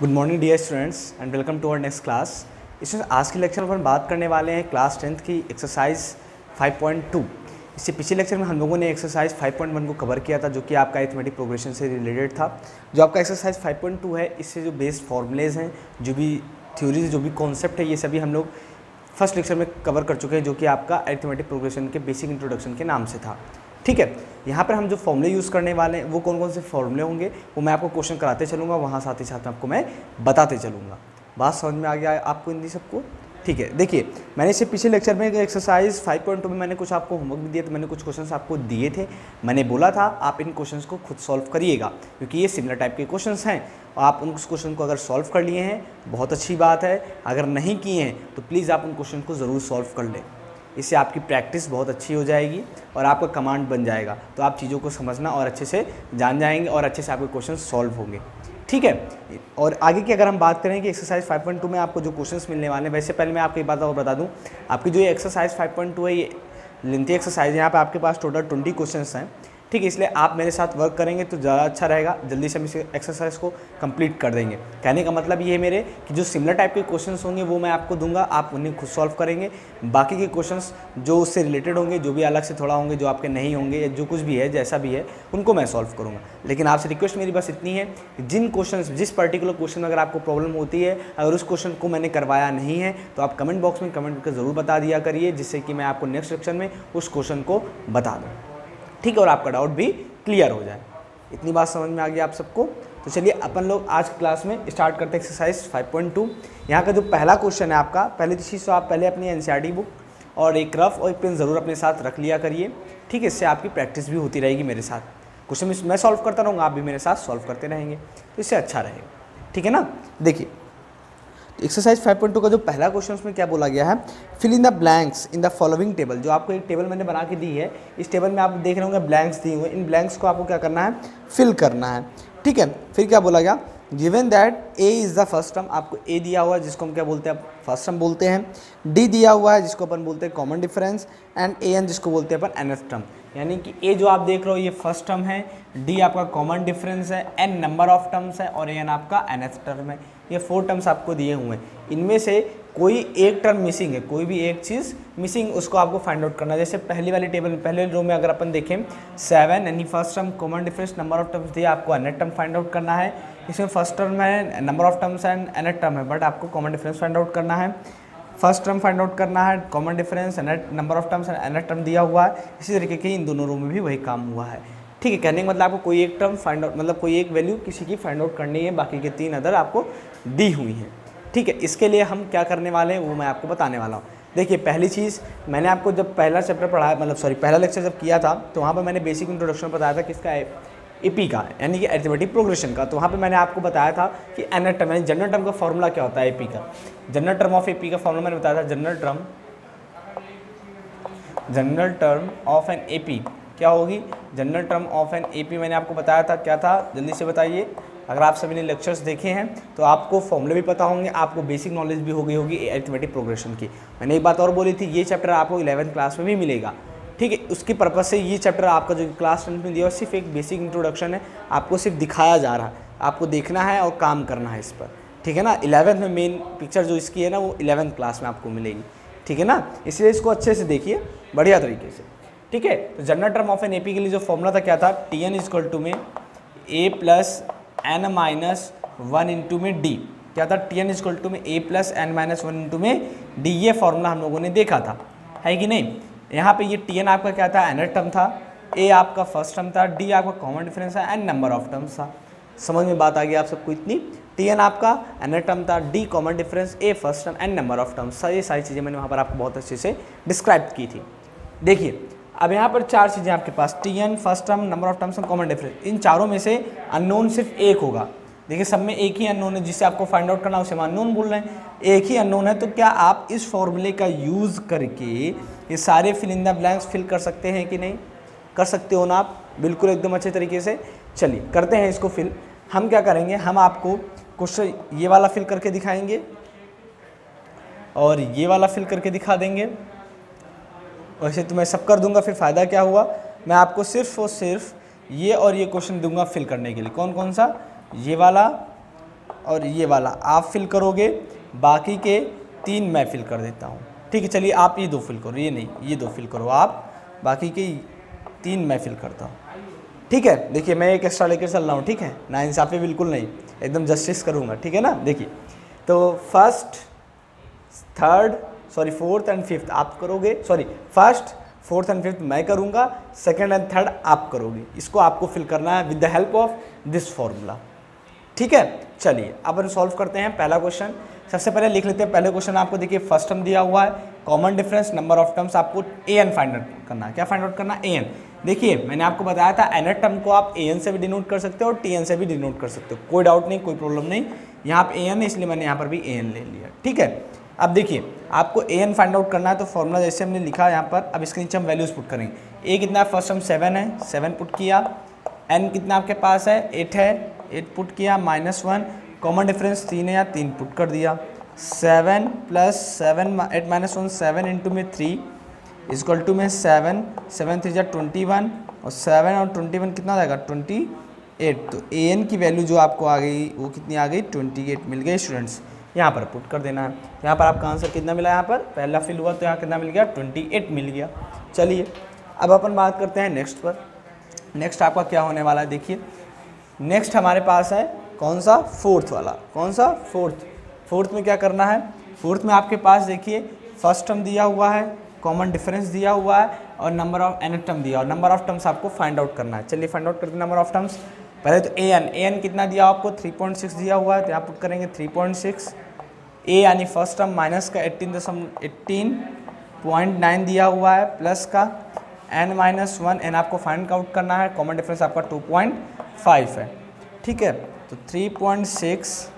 Good morning dear students and welcome to our next class. इसमें आज के lecture में अपन बात करने वाले हैं क्लास 10th की एक्सरसाइज 5.2। इससे पिछले लेक्चर में हम लोगों ने एक्सरसाइज 5.1 को कवर किया था, जो कि आपका अरिथमेटिक प्रोग्रेशन से रिलेटेड था। जो आपका एक्सरसाइज 5.2 है, इससे जो बेस्ड फॉर्मूलेज हैं, जो भी थ्योरीज, जो भी कॉन्सेप्ट है, ये सभी हम लोग फर्स्ट लेक्चर में कवर कर चुके हैं, जो कि आपका अरिथमेटिक प्रोग्रेशन के बेसिक इंट्रोडक्शन के नाम से था। ठीक है, यहाँ पर हम जो फॉर्मूले यूज़ करने वाले हैं वो कौन कौन से फॉर्मूले होंगे वो मैं आपको क्वेश्चन कराते चलूँगा, वहाँ साथ ही साथ आपको मैं बताते चलूँगा। बात समझ में आ गया आपको इन सबको? ठीक है, देखिए मैंने इससे पिछले लेक्चर में एक्सरसाइज 5.2 में मैंने कुछ आपको होमवर्क भी दिया, तो मैंने कुछ क्वेश्चंस आपको दिए थे। मैंने बोला था आप इन क्वेश्चंस को खुद सॉल्व करिएगा, क्योंकि ये सिमिलर टाइप के क्वेश्चंस हैं और आप उन क्वेश्चन को अगर सॉल्व कर लिए हैं बहुत अच्छी बात है, अगर नहीं किए हैं तो प्लीज़ आप उन क्वेश्चन को ज़रूर सॉल्व कर लें। इससे आपकी प्रैक्टिस बहुत अच्छी हो जाएगी और आपका कमांड बन जाएगा, तो आप चीज़ों को समझना और अच्छे से जान जाएंगे और अच्छे से आपके क्वेश्चन सॉल्व होंगे। ठीक है, और आगे की अगर हम बात करें कि एक्सरसाइज 5.2 में आपको जो क्वेश्चंस मिलने वाले हैं, वैसे पहले मैं आपको एक बात और बता दूं, आपकी जो ये एक्सरसाइज 5.2 है ये लेंथी एक्सरसाइज है। यहाँ पे आपके पास टोटल 20 क्वेश्चंस हैं। ठीक है, इसलिए आप मेरे साथ वर्क करेंगे तो ज़्यादा अच्छा रहेगा, जल्दी से हम इस एक्सरसाइज को कंप्लीट कर देंगे। कहने का मतलब ये है मेरे कि जो सिमिलर टाइप के क्वेश्चंस होंगे वो मैं आपको दूंगा, आप उन्हें खुद सॉल्व करेंगे। बाकी के क्वेश्चंस जो उससे रिलेटेड होंगे, जो भी अलग से थोड़ा होंगे, जो आपके नहीं होंगे, या जो कुछ भी है जैसा भी है, उनको मैं सॉल्व करूँगा। लेकिन आपसे रिक्वेस्ट मेरी बस इतनी है कि जिस पर्टिकुलर क्वेश्चन में अगर आपको प्रॉब्लम होती है, अगर उस क्वेश्चन को मैंने करवाया नहीं है तो आप कमेंट बॉक्स में कमेंट करके ज़रूर बता दिया करिए, जिससे कि मैं आपको नेक्स्ट लेक्चर में उस क्वेश्चन को बता दूँ। ठीक है, और आपका डाउट भी क्लियर हो जाए। इतनी बात समझ में आ गई आप सबको? तो चलिए अपन लोग आज क्लास में स्टार्ट करते हैं एक्सरसाइज 5.2। यहाँ का जो पहला क्वेश्चन है आपका, पहली चीज़ तो आप पहले अपनी एनसीईआरटी बुक और एक रफ और एक पेन ज़रूर अपने साथ रख लिया करिए। ठीक है, इससे आपकी प्रैक्टिस भी होती रहेगी मेरे साथ। क्वेश्चन मैं सॉल्व करता रहूँगा, आप भी मेरे साथ सॉल्व करते रहेंगे, तो इससे अच्छा रहेगा। ठीक है ना? देखिए एक्सरसाइज 5.2 का जो पहला क्वेश्चन उसमें क्या बोला गया है, fill in the blanks in the following table. जो आपको एक टेबल मैंने बना के दी है, इस टेबल में आप देख रहे होंगे ब्लैंक्स दिए हुए, इन ब्लैंक्स को आपको क्या करना है, फिल करना है। ठीक है, फिर क्या बोला गया, given that A is the first term, आपको ए दिया हुआ है जिसको हम क्या बोलते हैं, फर्स्ट टर्म बोलते हैं। डी दिया हुआ है जिसको अपन बोलते हैं common difference, and A N जिसको बोलते हैं अपन nth टर्म। यानी कि ए जो आप देख रहे हो ये फर्स्ट टर्म है, डी आपका कॉमन डिफरेंस है, एन नंबर ऑफ टर्म्स है और एन आपका nth टर्म है। ये 4 टर्म्स आपको दिए हुए हैं, इनमें से कोई एक टर्म मिसिंग है, कोई भी एक चीज़ मिसिंग, उसको आपको फाइंड आउट करना है। जैसे पहली वाली टेबल में पहले रो में अगर अपन देखें 7 यानी first term common difference number of terms दिया, आपको nth टर्म फाइंड आउट करना है। इसमें फर्स्ट टर्म है, number of terms and nth term है, बट आपको कॉमन डिफरेंस फाइंड आउट करना है, फर्स्ट टर्म फाइंड आउट करना है, common difference number of terms and nth term दिया हुआ है। इसी तरीके के इन दोनों रो में भी वही काम हुआ है। ठीक है, कहने का मतलब आपको कोई एक टर्म फाइंड आउट, मतलब कोई एक वैल्यू किसी की फाइंड आउट करनी है, बाकी के 3 अदर आपको दी हुई हैं। ठीक है, इसके लिए हम क्या करने वाले हैं वो मैं आपको बताने वाला हूँ। देखिए पहली चीज़, मैंने आपको जब पहला चैप्टर पढ़ाया, मतलब सॉरी पहला लेक्चर जब किया था, तो वहाँ पर मैंने बेसिक इंट्रोडक्शन बताया था किसका, एपी का, यानी कि अरिथमेटिक प्रोग्रेशन का। तो वहाँ पे मैंने आपको बताया था कि nth टर्म यानी जनरल टर्म का फॉर्मूला क्या होता है एपी का। जनरल टर्म ऑफ एपी का फॉर्मूला मैंने बताया था, general term of an AP क्या होगी, general term of an AP मैंने आपको बताया था क्या था, जल्दी से बताइए। अगर आप सभी ने लेक्चर्स देखे हैं तो आपको फॉर्मूले भी पता होंगे, आपको बेसिक नॉलेज भी हो गई होगी अरिथमेटिक प्रोग्रेशन की। मैंने एक बात और बोली थी, ये चैप्टर आपको 11th क्लास में भी मिलेगा। ठीक है, उसकी पर्पज़ से ये चैप्टर आपका जो क्लास 10 में दिया सिर्फ एक बेसिक इंट्रोडक्शन है, आपको सिर्फ दिखाया जा रहा है, आपको देखना है और काम करना है इस पर। ठीक है ना, 11th में मेन पिक्चर जो इसकी है ना वो 11th क्लास में आपको मिलेगी। ठीक है ना, इसलिए इसको अच्छे से देखिए बढ़िया तरीके से। ठीक है, तो general term of an AP के लिए जो फॉर्मूला था क्या था, टी एन इजक्वल टू में ए प्लस एन माइनस 1 इंटू में डी। क्या था, टी एन इजक्वल टू में ए प्लस एन माइनस 1 इंटू में डी। ये फॉर्मूला हम लोगों ने देखा था, है कि नहीं। यहाँ पे ये टी एन आपका क्या था, nth टर्म था, ए आपका फर्स्ट टर्म था, डी आपका कॉमन डिफरेंस है, एन नंबर ऑफ टर्म्स था। समझ में बात आ गई आप सबको इतनी। टी एन आपका nth टर्म था, D common difference, A first term, N number of terms. ये सारी चीज़ें मैंने वहाँ पर आपको बहुत अच्छे से डिस्क्राइब की थी। देखिए अब यहाँ पर 4 चीज़ें आपके पास, T N, first term, number of terms and common difference. इन चारों में से अननोन सिर्फ एक होगा। देखिए सब में एक ही अननोन है, जिससे आपको फाइंड आउट करना है उसे हम अननोन बोल रहे हैं। एक ही अननोन है, तो क्या आप इस फॉर्मूले का यूज़ करके ये सारे fill in the blanks fill कर सकते हैं कि नहीं? कर सकते हो ना आप, बिल्कुल एकदम अच्छे तरीके से। चलिए करते हैं इसको फिल। हम क्या करेंगे, हम आपको क्वेश्चन ये वाला फिल करके दिखाएंगे और ये वाला फिल करके दिखा देंगे। वैसे तो मैं सब कर दूंगा, फिर फ़ायदा क्या हुआ, मैं आपको सिर्फ और सिर्फ ये और ये क्वेश्चन दूंगा फिल करने के लिए। कौन कौन सा, ये वाला और ये वाला आप फिल करोगे, बाकी के 3 मैं फिल कर देता हूँ। ठीक है, चलिए आप ये 2 फिल करो, ये नहीं ये 2 फिल करो आप, बाकी के 3 मैं फिल करता हूँ। ठीक है, देखिए मैं एक एक्स्ट्रा लेकर चल रहा हूँ। ठीक है, नाइंसाफ़ी बिल्कुल नहीं, एकदम जस्टिस करूँगा। ठीक है ना, देखिए तो first third sorry fourth and fifth आप करोगे, sorry first fourth and fifth मैं करूँगा, सेकंड एंड थर्ड आप करोगे। इसको आपको फिल करना है with the help of this formula. ठीक है, चलिए अब हम सॉल्व करते हैं पहला क्वेश्चन। सबसे पहले लिख लेते हैं पहले क्वेश्चन। आपको देखिए फर्स्ट टर्म दिया हुआ है, common difference number of terms आपको an फाइंड आउट करना है। क्या फाइंड आउट करना है? an। देखिए मैंने आपको बताया था nth टर्म को आप an से भी डिनोट कर सकते हो और tn से भी डिनोट कर सकते हो, कोई डाउट नहीं, कोई प्रॉब्लम नहीं। यहाँ पे an है इसलिए मैंने यहाँ पर भी an ले लिया। ठीक है, अब देखिए आपको an फाइंड आउट करना है, तो फॉर्मूला जैसे हमने लिखा यहाँ पर, अब इसके नीचे हम वैल्यूज पुट करेंगे। a कितना है? फर्स्ट टर्म 7 है, 7 पुट किया। n कितना आपके पास है? 8 है, 8 पुट किया, -1। कॉमन डिफरेंस 3 है या 3 पुट कर दिया। 7 + 7 8 - 1 7 × में 3 इक्वल टू में 7 7 3 = 21 और 7 और 21 कितना हो जाएगा? 28। तो an की वैल्यू जो आपको आ गई वो कितनी आ गई? 28 मिल गई स्टूडेंट्स। यहाँ पर पुट कर देना है। यहाँ पर आपका आंसर कितना मिला? यहाँ पर पहला फिल हुआ तो यहाँ कितना मिल गया? 28 मिल गया। चलिए अब अपन बात करते हैं नेक्स्ट पर। नेक्स्ट आपका क्या होने वाला है? देखिए नेक्स्ट हमारे पास है कौन सा? फोर्थ वाला। कौन सा? फोर्थ में क्या करना है? फोर्थ में आपके पास देखिए फर्स्ट टर्म दिया हुआ है, कॉमन डिफरेंस दिया हुआ है और नंबर ऑफ nth टर्म दिया, और नंबर ऑफ टर्म्स आपको फाइंड आउट करना है। चलिए फाइंड आउट करते हैं नंबर ऑफ टर्म्स। पहले तो an कितना दिया आपको? 3.6 दिया हुआ है, तो यहाँ पुट करेंगे 3.6। a यानी फर्स्ट टर्म माइनस का 18.9 दिया हुआ है, प्लस का n-1, n आपको फाइंड आउट करना है। कॉमन डिफरेंस आपका 2.5 है। ठीक है, तो 3.6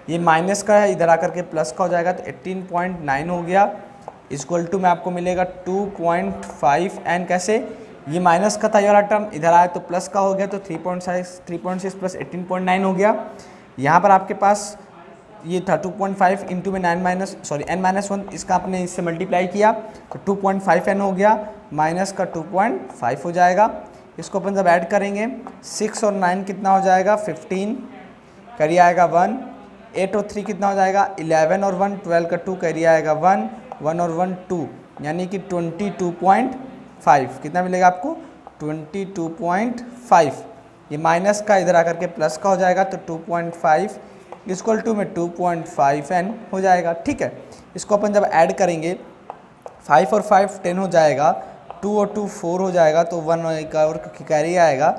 ये माइनस का है, इधर आकर के प्लस का हो जाएगा, तो 18.9 हो गया। इक्वल टू में आपको मिलेगा 2.5 n। कैसे? ये माइनस का था ये वाला टर्म, इधर आया तो प्लस का हो गया, तो 3.6 + 18.9 हो गया। यहाँ पर आपके पास ये था 2.5 × में n-1, इसका आपने इससे मल्टीप्लाई किया तो 2.5n हो गया, माइनस का 2.5 हो जाएगा। इसको अपन जब ऐड करेंगे 6 और 9 कितना हो जाएगा? 15, कैरी आएगा 1। 8 और 3 कितना हो जाएगा? 11 और 1, 12 का 2, कैरी आएगा 1, 1 और 1 2, यानी कि 22.5 कितना मिलेगा आपको? 22.5। ये माइनस का इधर आकर के प्लस का हो जाएगा, तो 2.5 इक्वल टू में 2.5n हो जाएगा। ठीक है, इसको अपन जब ऐड करेंगे 5 और 5 10 हो जाएगा, 2 और 2 4 हो जाएगा, तो 1 और कैरी आएगा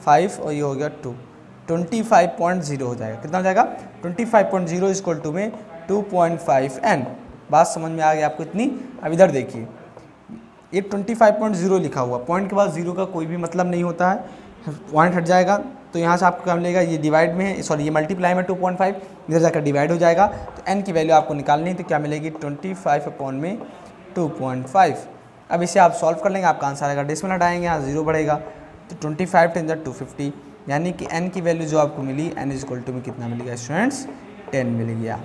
5 और ये हो गया 2, 25.0 हो जाएगा। कितना हो जाएगा? 25.0 इक्वल टू में 2.5n। बात समझ में आ गई आपको इतनी? अब इधर देखिए ये 25.0 लिखा हुआ, पॉइंट के बाद 0 का कोई भी मतलब नहीं होता है, पॉइंट हट जाएगा तो यहाँ से आपको क्या मिलेगा? ये डिवाइड में है, सॉरी ये मल्टीप्लाई में 2.5, इधर जाकर डिवाइड हो जाएगा, तो n की वैल्यू आपको निकालनी है, तो क्या मिलेगी? 25/2.5। अब इसे आप सॉल्व कर लेंगे, आपका आंसर आएगा, डेसिमल हटाएंगे यहाँ 0 बढ़ेगा, तो 25 × 10 = 250, यानी कि n की वैल्यू जो आपको मिली n इक्वल टू में कितना मिल गया स्टूडेंट्स? 10 मिल गया।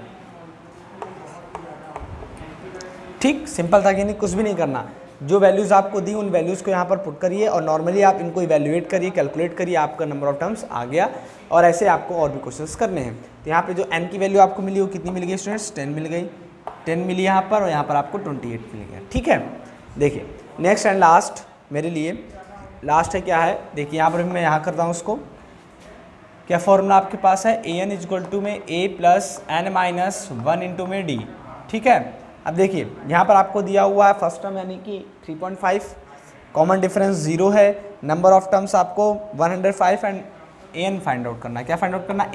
ठीक, सिंपल था कि नहीं, कुछ भी नहीं करना, जो वैल्यूज़ आपको दी उन वैल्यूज़ को यहाँ पर पुट करिए और नॉर्मली आप इनको इवैल्यूएट करिए, कैलकुलेट करिए, आपका नंबर ऑफ टर्म्स आ गया। और ऐसे आपको और भी क्वेश्चंस करने हैं। तो यहाँ पे जो n की वैल्यू आपको मिली वो कितनी मिल गई स्टूडेंट्स? 10 मिल गई, 10 मिली यहाँ पर, और यहाँ पर आपको 28 मिल गया। ठीक है, देखिए नेक्स्ट एंड लास्ट मेरे लिए लास्ट है क्या है? देखिए यहाँ पर मैं यहाँ करता हूँ उसको। क्या फॉर्मूला आपके पास है? an इक्वल टू में a + n - 1 × में d। ठीक है, अब देखिए यहाँ पर आपको दिया हुआ है फर्स्ट टर्म यानी कि 3.5, कॉमन डिफरेंस 0 है, नंबर ऑफ टर्म्स आपको 105 एंड an फाइंड आउट करना है। क्या फाइंड आउट करना है?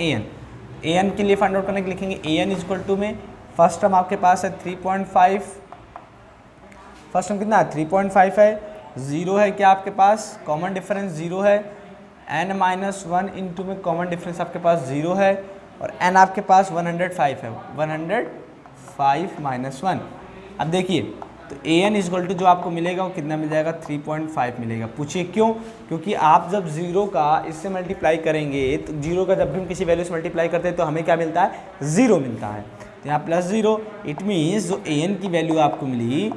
an के लिए फाइंड आउट करने के लिखेंगे an इक्वल टू में फर्स्ट टर्म आपके पास है 3.5, फर्स्ट टर्म कितना है? 3.5 है, 0 है क्या आपके पास? कॉमन डिफरेंस 0 है, n - 1 × में कॉमन डिफरेंस आपके पास 0 है, और n आपके पास 105 है, 105 - 1। अब देखिए तो an इक्वल टू जो आपको मिलेगा वो कितना मिल जाएगा? 3.5 मिलेगा। पूछिए क्यों? क्योंकि आप जब 0 का इससे मल्टीप्लाई करेंगे, तो 0 का जब भी हम किसी वैल्यू से मल्टीप्लाई करते हैं तो हमें क्या मिलता है? 0 मिलता है। तो यहाँ +0, इट मीन्स जो an की वैल्यू आपको मिली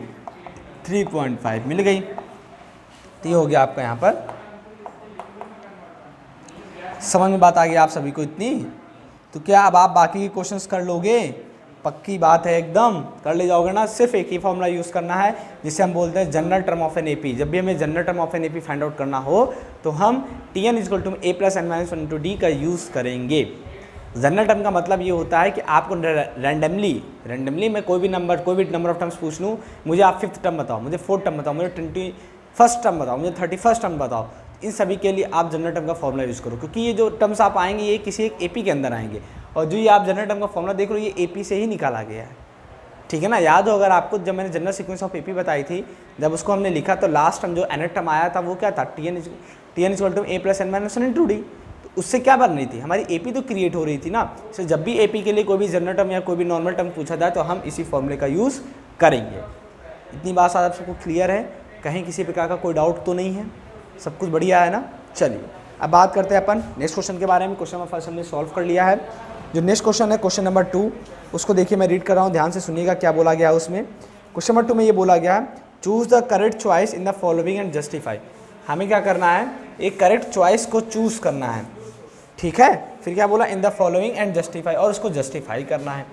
3.5 मिल गई। तो ये हो गया आपका यहाँ पर। समझ में बात आ गई आप सभी को इतनी? तो क्या अब आप बाकी के क्वेश्चंस कर लोगे? पक्की बात है, एकदम कर ले जाओगे ना। सिर्फ एक ही फॉर्मूला यूज़ करना है जिसे हम बोलते हैं general term of an AP. जब भी हमें general term of an AP find out करना हो तो हम Tn = a + n - 1 × d का यूज़ करेंगे। जनरल टर्म का मतलब ये होता है कि आपको रैंडमली मैं कोई भी नंबर ऑफ टर्म्स पूछ लूँ, मुझे आप 5th टर्म बताओ, मुझे 4th टर्म बताओ, मुझे 21st टर्म बताओ, मुझे 31st टर्म बताओ, इन सभी के लिए आप जनरल टर्म का फॉर्मूला यूज़ करो, क्योंकि ये जो टर्म्स आप आएंगे ये किसी एक एपी के अंदर आएंगे, और जो ये आप जनरल टर्म का फॉर्मूला देख रहे हो ये एपी से ही निकाला गया है। ठीक है ना? याद हो अगर आपको, जब मैंने जनरल सीक्वेंस ऑफ एपी बताई थी, जब उसको हमने लिखा तो लास्ट टर्म जो nth टर्म आया था वो क्या था? Tn = a + n - 1 × d। तो उससे क्या बन रही थी? हमारी एपी तो क्रिएट हो रही थी ना। इसलिए जब भी एपी के लिए कोई भी जनरल टर्म या कोई भी नॉर्मल टर्म पूछा जाए तो हम इसी फॉर्मूले का यूज़ करेंगे। इतनी बात आप सबको क्लियर है? कहीं किसी प्रकार का कोई डाउट तो नहीं है? सब कुछ बढ़िया है ना? चलिए अब बात करते हैं अपन नेक्स्ट क्वेश्चन के बारे में। क्वेश्चन नंबर 1 हमने सॉल्व कर लिया है। जो नेक्स्ट क्वेश्चन है क्वेश्चन नंबर 2, उसको देखिए मैं रीड कर रहा हूँ, ध्यान से सुनिएगा क्या बोला गया है उसमें। क्वेश्चन नंबर 2 में ये बोला गया है, choose the correct choice in the following and justify. हमें क्या करना है? एक करेक्ट चॉइस को चूज़ करना है, ठीक है। फिर क्या बोला? इन द फॉलोइंग एंड जस्टिफाई, और उसको जस्टिफाई करना है,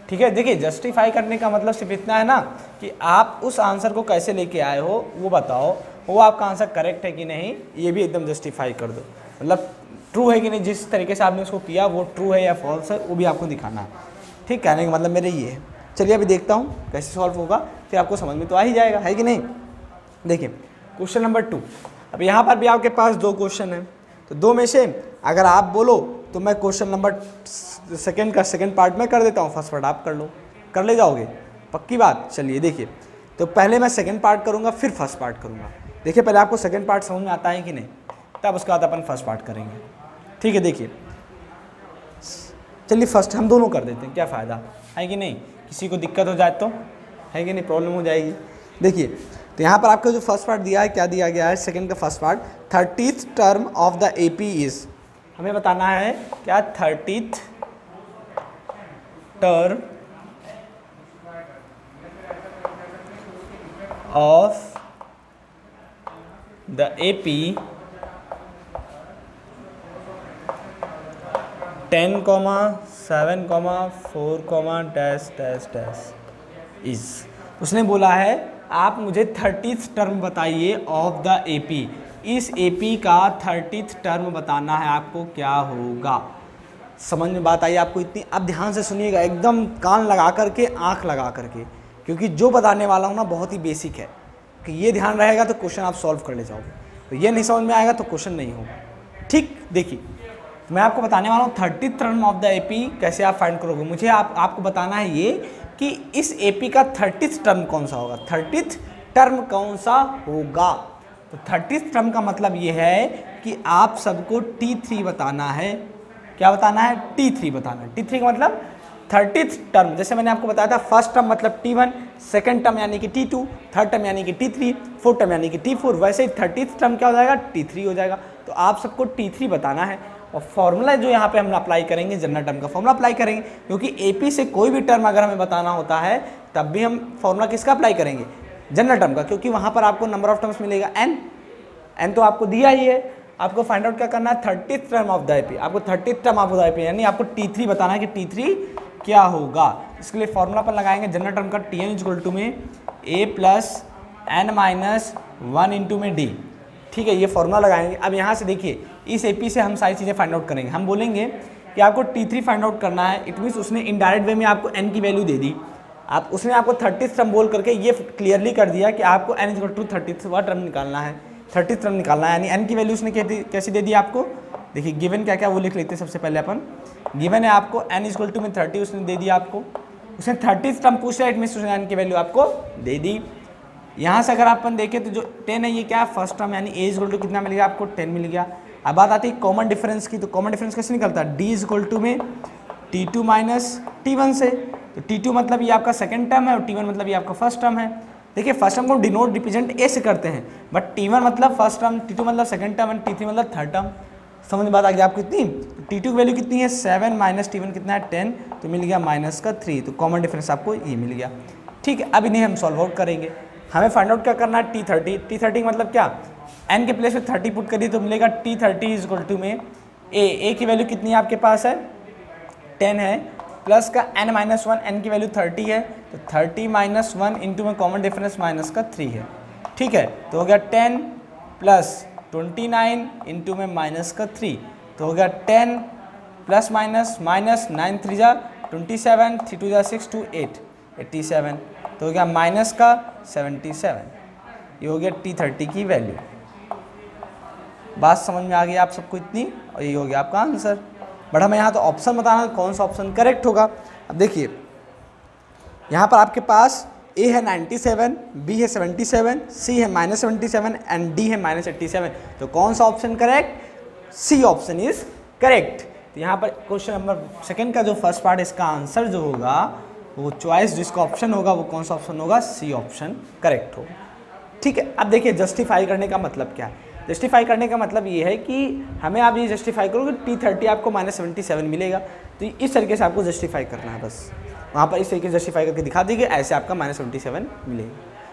ठीक है। देखिए जस्टिफाई करने का मतलब सिर्फ इतना है ना कि आप उस आंसर को कैसे लेके आए हो वो बताओ, वो आपका आंसर करेक्ट है कि नहीं, ये भी एकदम जस्टिफाई कर दो। मतलब ट्रू है कि नहीं, जिस तरीके से आपने उसको किया वो ट्रू है या फॉल्स है वो भी आपको दिखाना है, ठीक। कहने का मतलब मेरे ये है। चलिए अभी देखता हूँ कैसे सॉल्व होगा, फिर आपको समझ में तो आ ही जाएगा, है कि नहीं। देखिए क्वेश्चन नंबर 2, अब यहाँ पर भी आपके पास 2 क्वेश्चन हैं, तो 2 में से अगर आप बोलो तो मैं क्वेश्चन नंबर सेकंड पार्ट में कर देता हूँ, फर्स्ट पार्ट आप कर लो, कर ले जाओगे, पक्की बात। चलिए देखिए, तो पहले मैं सेकंड पार्ट करूँगा फिर फर्स्ट पार्ट करूँगा। देखिए पहले आपको सेकंड पार्ट समझ में आता है कि नहीं, तब उसके बाद अपन फर्स्ट पार्ट करेंगे, ठीक है। देखिए चलिए फर्स्ट हम दोनों कर देते हैं, क्या फ़ायदा है कि नहीं, किसी को दिक्कत हो जाए तो, है कि नहीं, प्रॉब्लम हो जाएगी। देखिए तो यहाँ पर आपको जो फर्स्ट पार्ट दिया है, क्या दिया गया है? सेकंड का first part, 30th term of the AP is, हमें बताना है क्या? 30th term of the AP 10,7,4, is. उसने बोला है आप मुझे 30th टर्म बताइए ऑफ द एपी, इस एपी का 30th टर्म बताना है आपको, क्या होगा? समझ में बात आई आपको इतनी? अब ध्यान से सुनिएगा, एकदम कान लगा करके, आंख लगा करके, क्योंकि जो बताने वाला हूँ ना बहुत ही बेसिक है, कि ये ध्यान रहेगा तो क्वेश्चन आप सॉल्व कर ले जाओगे, तो ये नहीं समझ में आएगा तो क्वेश्चन नहीं होगा, ठीक। देखिए मैं आपको बताने वाला हूँ 30th term of the AP कैसे आप फाइंड करोगे। मुझे आपको बताना है ये कि इस एपी का 30th टर्म कौन सा होगा, 30th टर्म कौन सा होगा। तो 30th टर्म का मतलब ये है कि आप सबको T3 बताना है। क्या बताना है? T3 बताना है। T3 का मतलब 30th टर्म, जैसे मैंने आपको बताया था फर्स्ट टर्म मतलब T1, सेकंड टर्म यानी कि T2, थर्ड टर्म यानी कि T3, फोर्थ टर्म यानी कि T4, वैसे ही 30th टर्म क्या हो जाएगा? T3 हो जाएगा। तो आप सबको T3 बताना है, और फॉर्मूला जो यहाँ पे हम अप्लाई करेंगे जनरल टर्म का फॉर्मूला अप्लाई करेंगे, क्योंकि एपी से कोई भी टर्म अगर हमें बताना होता है तब भी हम फॉर्मूला किसका अप्लाई करेंगे? जनरल टर्म का, क्योंकि वहाँ पर आपको नंबर ऑफ टर्म्स मिलेगा n तो आपको दिया ही है। आपको फाइंड आउट क्या करना है? 30th term of the AP, आपको 30th term of the AP यानी आपको T3 बताना है कि T3 क्या होगा। इसके लिए फॉर्मूला पर लगाएंगे जनरल टर्म का, Tn = में a + n - 1 में d, ठीक है, ये फॉर्मूला लगाएंगे। अब यहाँ से देखिए इस एपी से हम सारी चीज़ें फाइंड आउट करेंगे। हम बोलेंगे कि आपको T3 फाइंड आउट करना है, इट मीन्स उसने इनडायरेक्ट वे में आपको n की वैल्यू दे दी, उसने आपको 30th टर्म बोल करके ये क्लियरली कर दिया कि आपको n = 30th टर्म निकालना है, 30th टर्म निकालना है, यानी n की वैल्यू उसने कैसी दे दी आपको? देखिए गिवन क्या क्या वो लिख लेते हैं सबसे पहले अपन। गिवन है आपको n = में 30 उसने दे दिया आपको, उसने 30th टर्म पूछ रहा है, इट मीन्स उसने n की वैल्यू आपको दे दी। यहाँ से अगर अपन देखें तो जो 10 है ये क्या है? फर्स्ट टर्म, यानी a = कितना मिल गया आपको? 10 मिल गया। अब बात आती है कॉमन डिफरेंस की, तो कॉमन डिफरेंस कैसे निकलता है? d = में T2 - T1 से, तो T2 मतलब ये आपका सेकंड टर्म है और T1 मतलब ये आपका फर्स्ट टर्म है। देखिए फर्स्ट टर्म को डिनोट रिप्रेजेंट a से करते हैं, बट T1 मतलब फर्स्ट टर्म, T2 मतलब सेकंड टर्म एंड T3 मतलब थर्ड टर्म। समझ में बात आ गई आपको इतनी? T2 की वैल्यू कितनी है? 7 - T1 कितना है? 10, तो मिल गया -3, तो कॉमन डिफरेंस आपको ये मिल गया, ठीक है। अब इन्हें हम सॉल्व आउट करेंगे। हमें फाइंड आउट क्या करना है? T30 का मतलब क्या? n के प्लेस पे 30 पुट करिए तो मिलेगा T30 = में a की वैल्यू कितनी है आपके पास है? 10 है, प्लस का n माइनस 1, n की वैल्यू 30 है, तो 30 माइनस 1 इंटू में कॉमन डिफरेंस माइनस का 3 है, ठीक है। तो हो गया 10 प्लस 29 इंटू में माइनस का 3, तो हो गया 10 प्लस माइनस माइनस 9 3 जा 27, 3 2 जा 6 2 8 87, तो हो गया माइनस का 77। ये हो गया T30 की वैल्यू। बात समझ में आ गई आप सबको इतनी, और ये हो गया आपका आंसर। बट हमें यहाँ तो ऑप्शन बताना कौन सा ऑप्शन करेक्ट होगा। अब देखिए यहाँ पर आपके पास A है 97, B है 77, C है -77 एंड D है -87, तो कौन सा option correct? C option is correct. तो यहाँ पर क्वेश्चन नंबर सेकंड का जो फर्स्ट पार्ट इसका आंसर जो होगा वो चॉइस जिसका ऑप्शन होगा वो कौन सा ऑप्शन होगा? C ऑप्शन करेक्ट होगा, ठीक है। अब देखिए जस्टिफाई करने का मतलब क्या है? जस्टिफाई करने का मतलब ये है कि हमें आप ये जस्टिफाई करोगे T30 आपको -77 मिलेगा, तो इस तरीके से आपको जस्टिफाई करना है, बस वहाँ पर इस तरीके से जस्टिफाई करके दिखा दीजिए, ऐसे आपका -77 मिलेगा।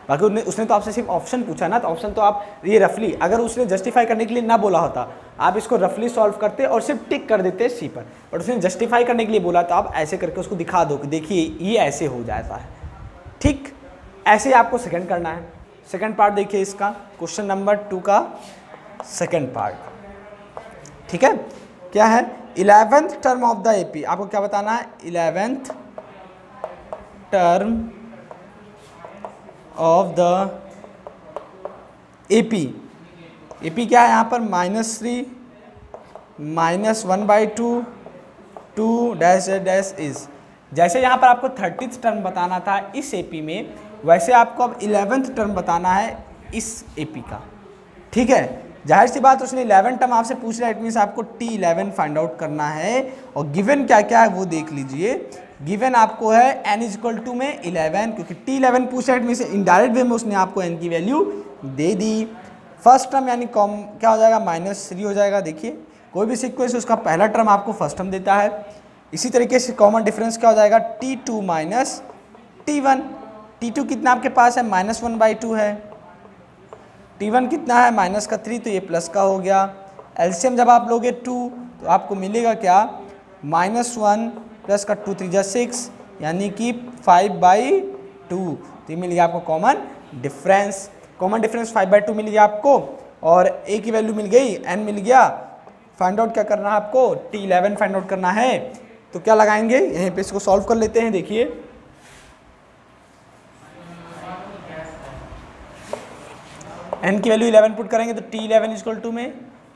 बाकी उसने तो आपसे सिर्फ ऑप्शन पूछा ना, तो ऑप्शन तो आप ये रफली, अगर उसने जस्टिफाई करने के लिए ना बोला होता आप इसको रफली सॉल्व करते और सिर्फ टिक कर देते सी पर, बट उसने जस्टिफाई करने के लिए बोला तो आप ऐसे करके उसको दिखा दो कि देखिए ये ऐसे हो जाता है, ठीक। ऐसे ही आपको सेकेंड करना है। सेकेंड पार्ट देखिए इसका, क्वेश्चन नंबर 2 का सेकेंड पार्ट, ठीक है। क्या है? 11th term of the AP, आपको क्या बताना है? 11th term of the AP. AP क्या है यहाँ पर? -3 -1/2 2 डैश डैश इज। जैसे यहाँ पर आपको 30th टर्म बताना था इस एपी में, वैसे आपको अब 11th टर्म बताना है इस एपी का, ठीक है। जाहिर सी बात उसने 11 टर्म आपसे पूछ रहा है, इट मीन्स आपको T11 फाइंड आउट करना है, और गिवन क्या क्या है वो देख लीजिए। गिवन आपको है n = में 11, क्योंकि T11 पूछ रहा है, इट मीन्स इनडायरेक्ट वे में उसने आपको n की वैल्यू दे दी। फर्स्ट टर्म यानी कॉम क्या हो जाएगा? -3 हो जाएगा। देखिए कोई भी सीक्वेंस उसका पहला टर्म आपको फर्स्ट टर्म देता है, इसी तरीके से कॉमन डिफरेंस क्या हो जाएगा? T2 minus T1। T2 कितना आपके पास है? -1/2 है। T1 कितना है? -3, तो ये प्लस का हो गया। एलसीएम जब आप लोगे 2 तो आपको मिलेगा क्या? -1 प्लस का 2 3 जा 6, यानी कि 5/2, तो ये मिल गया आपको कॉमन डिफरेंस। कॉमन डिफरेंस 5/2 मिल गया आपको, और ए की वैल्यू मिल गई, n मिल गया। फाइंड आउट क्या करना है आपको? T11 फाइंड आउट करना है, तो क्या लगाएंगे यहीं पे? इसको सॉल्व कर लेते हैं। देखिए n की वैल्यू 11 पुट करेंगे तो T11 = में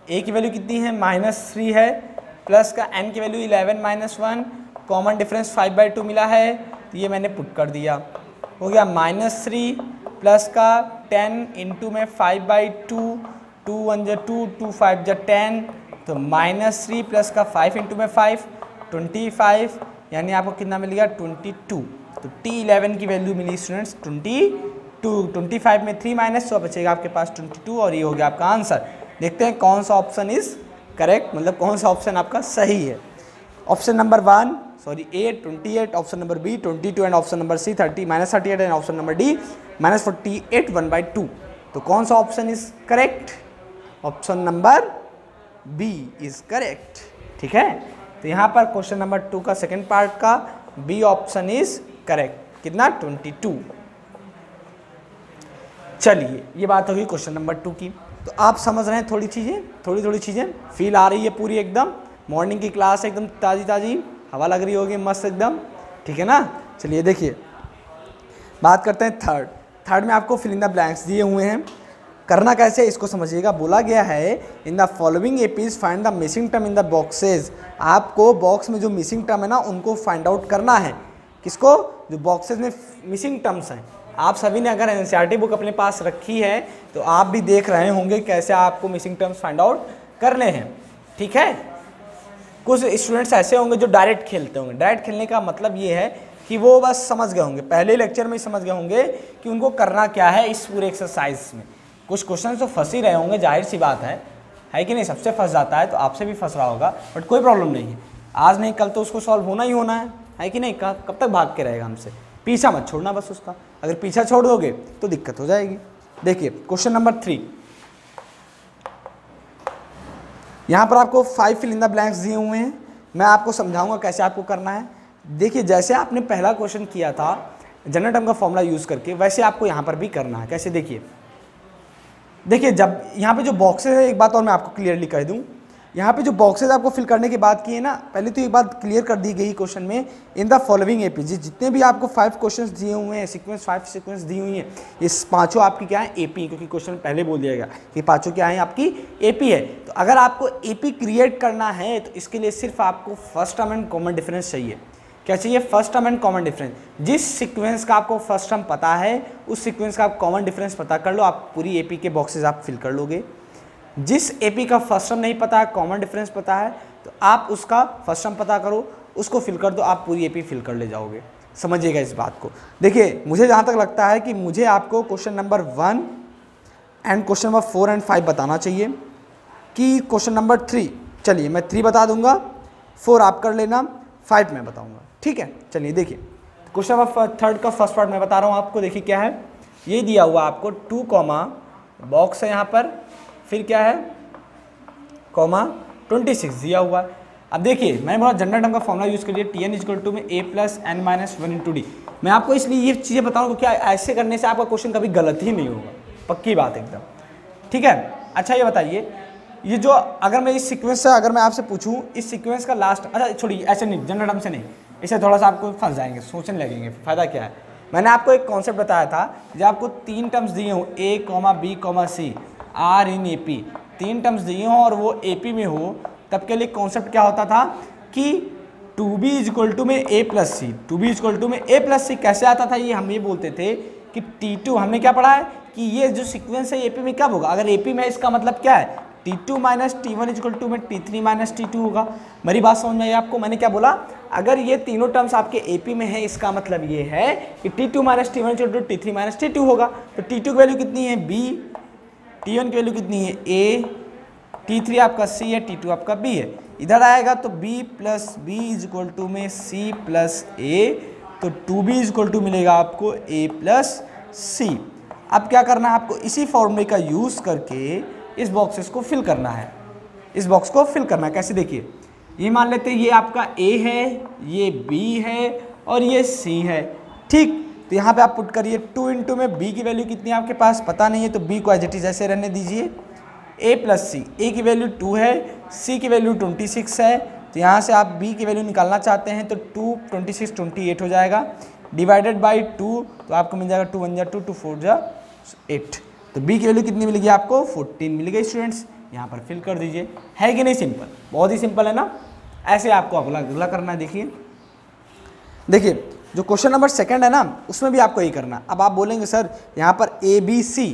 a की वैल्यू कितनी है? -3 है, प्लस का n की वैल्यू 11 - 1, कॉमन डिफरेंस 5/2 मिला है, तो ये मैंने पुट कर दिया। हो गया -3 प्लस का 10 इंटू में 5/2, 2 1 जा 2, 2 5 जा 10, तो -3 प्लस का 5 इंटू में 5 25, यानी आपको कितना मिल गया? 22। तो T11 की वैल्यू मिली स्टूडेंट्स 22। 25 में 3 माइनस, तो बचेगा आपके पास 22, और ये हो गया आपका आंसर। देखते हैं कौन सा ऑप्शन इज करेक्ट, मतलब कौन सा ऑप्शन आपका सही है। Option number 1 sorry A 28, option number B 22 and option number C -38 and option number D -48 1/2। तो कौन सा option is correct? Option number B is correct, ठीक है। तो यहाँ पर क्वेश्चन नंबर 2 का सेकेंड पार्ट का B ऑप्शन इज करेक्ट। कितना? 22। चलिए ये बात होगी क्वेश्चन नंबर 2 की। तो आप समझ रहे हैं थोड़ी चीज़ें फील आ रही है पूरी एकदम। मॉर्निंग की क्लास एकदम ताज़ी हवा लग रही होगी मस्त एकदम, ठीक है ना। चलिए देखिए बात करते हैं थर्ड में आपको फिल इन द ब्लैंक्स दिए हुए हैं। करना कैसे इसको समझिएगा। बोला गया है इन the following APs find the missing term in the boxes. आपको बॉक्स में जो मिसिंग टर्म है ना उनको फाइंड आउट करना है। किसको? जो बॉक्सेज में मिसिंग टर्म्स हैं। आप सभी ने अगर एनसीईआरटी बुक अपने पास रखी है तो आप भी देख रहे होंगे कैसे आपको मिसिंग टर्म्स फाइंड आउट करने हैं, ठीक है। कुछ स्टूडेंट्स ऐसे होंगे जो डायरेक्ट खेलते होंगे। डायरेक्ट खेलने का मतलब ये है कि वो बस समझ गए होंगे, पहले लेक्चर में ही समझ गए होंगे कि उनको करना क्या है इस पूरे एक्सरसाइज में। कुछ क्वेश्चन तो फंस ही रहे होंगे, जाहिर सी बात है कि नहीं। सबसे फंस जाता है, तो आपसे भी फंस रहा होगा, बट कोई प्रॉब्लम नहीं है। आज नहीं कल तो उसको सॉल्व होना ही होना है कि नहीं। कब तक भाग के रहेगा हमसे? पीछा मत छोड़ना बस उसका। अगर पीछा छोड़ दोगे तो दिक्कत हो जाएगी। देखिए क्वेश्चन नंबर 3, यहाँ पर आपको 5 फिल इन द ब्लैंक्स दिए हुए हैं। मैं आपको समझाऊंगा कैसे आपको करना है। देखिए जैसे आपने पहला क्वेश्चन किया था जनरल टर्म का फॉर्मूला यूज़ करके, वैसे आपको यहाँ पर भी करना है। कैसे देखिए जब यहाँ पे जो बॉक्सेस है, एक बात और मैं आपको क्लियरली कह दूँ, यहाँ पे जो बॉक्सेस आपको फिल करने की बात की है ना, पहले तो एक बात क्लियर कर दी गई क्वेश्चन में, इन द फॉलोइंग एपी, जितने भी आपको 5 क्वेश्चंस दिए हुए हैं, सीक्वेंस 5 सीक्वेंस दी हुई हैं, ये पांचों आपकी क्या है एपी, क्योंकि क्वेश्चन पहले बोल दिया गया कि पांचों क्या है आपकी एपी है। तो अगर आपको एपी क्रिएट करना है तो इसके लिए सिर्फ आपको first term and common difference चाहिए। क्या चाहिए? First term and common difference. जिस सीक्वेंस का आपको फर्स्ट टर्म पता है उस सीक्वेंस का आप कॉमन डिफरेंस पता कर लो, आप पूरी एपी के बॉक्सेस आप फिल कर लोगे। जिस एपी का फर्स्ट टर्म नहीं पता है, कॉमन डिफरेंस पता है, तो आप उसका फर्स्ट टर्म पता करो, उसको फिल कर दो, आप पूरी एपी फिल कर ले जाओगे। समझिएगा इस बात को। देखिए मुझे जहाँ तक लगता है कि मुझे आपको question number 1 and question number 4 and 5 बताना चाहिए कि क्वेश्चन नंबर 3, चलिए मैं 3 बता दूंगा, 4 आप कर लेना, 5 मैं बताऊंगा, ठीक है। चलिए देखिए क्वेश्चन नंबर 3 का फर्स्ट पार्ट मैं बता रहा हूँ आपको। देखिए क्या है, ये दिया हुआ आपको 2 कॉमा बॉक्स है यहाँ पर, फिर क्या है कॉमा 26 दिया हुआ। अब देखिए मैंने बोला जनरल टर्म का फॉर्मूला यूज़ करिए, Tn इक्वल टू में a plus n minus 1 into D. मैं आपको इसलिए ये चीज़ें बताऊँ कि ऐसे करने से आपका क्वेश्चन कभी गलत ही नहीं होगा, पक्की बात एकदम, ठीक है। अच्छा ये बताइए, ये जो अगर मैं इस सीक्वेंस से अगर मैं आपसे पूछूं इस सीक्वेंस का लास्ट, अच्छा छोड़िए ऐसे नहीं, जनरल टर्म से नहीं, इसे थोड़ा सा आपको फंस जाएंगे, सोचने लगेंगे फ़ायदा क्या है। मैंने आपको एक कॉन्सेप्ट बताया था, जब आपको 3 टर्म्स दिए हों a, b, c are in A P, 3 terms दिए हों और वो ए पी में हो, तब के लिए कॉन्सेप्ट क्या होता था कि 2b इक्वल टू में a plus C, 2b equal to में a प्लस सी कैसे आता था, ये हम ये बोलते थे कि T2, हमने क्या पढ़ा है कि ये जो सीक्वेंस है AP में कब होगा, अगर AP में इसका मतलब क्या है T2 minus T1 equal to में T3 माइनस T2 होगा। मेरी बात समझ में आई आपको? मैंने क्या बोला, अगर ये तीनों टर्म्स आपके AP में है इसका मतलब ये है कि T2 minus T1 equal to T3 minus T2 होगा। तो T2 की वैल्यू कितनी है B, T1 की वैल्यू कितनी है A, T3 आपका C है, T2 आपका B है। इधर आएगा तो B plus B is equal to में C प्लस A, तो 2B इज इक्वल टू मिलेगा आपको A प्लस C। अब क्या करना है आपको, इसी फॉर्मूले का यूज़ करके इस बॉक्सेस को फिल करना है, इस बॉक्स को फिल करना है। कैसे देखिए, ये मान लेते हैं ये आपका A है, ये B है और ये C है, ठीक। तो यहाँ पे आप पुट करिए 2 इंटू में B की वैल्यू कितनी है आपके पास पता नहीं है, तो B को एज इट इज ऐसे रहने दीजिए, A प्लस सी, A की वैल्यू 2 है, C की वैल्यू 26 है, तो यहाँ से आप B की वैल्यू निकालना चाहते हैं तो 2 26 28 हो जाएगा, डिवाइडेड बाई 2, तो आपको मिल जाएगा 2 1 जा 2 2 4 जा 8, तो B की वैल्यू कितनी मिलेगी आपको 14 मिलेगी। स्टूडेंट्स यहाँ पर फिल कर दीजिए, है कि नहीं सिंपल, बहुत ही सिंपल है ना। ऐसे आपको अगला करना है। देखिए जो क्वेश्चन नंबर 2 है ना, उसमें भी आपको यही करना। अब आप बोलेंगे सर यहाँ पर A B C,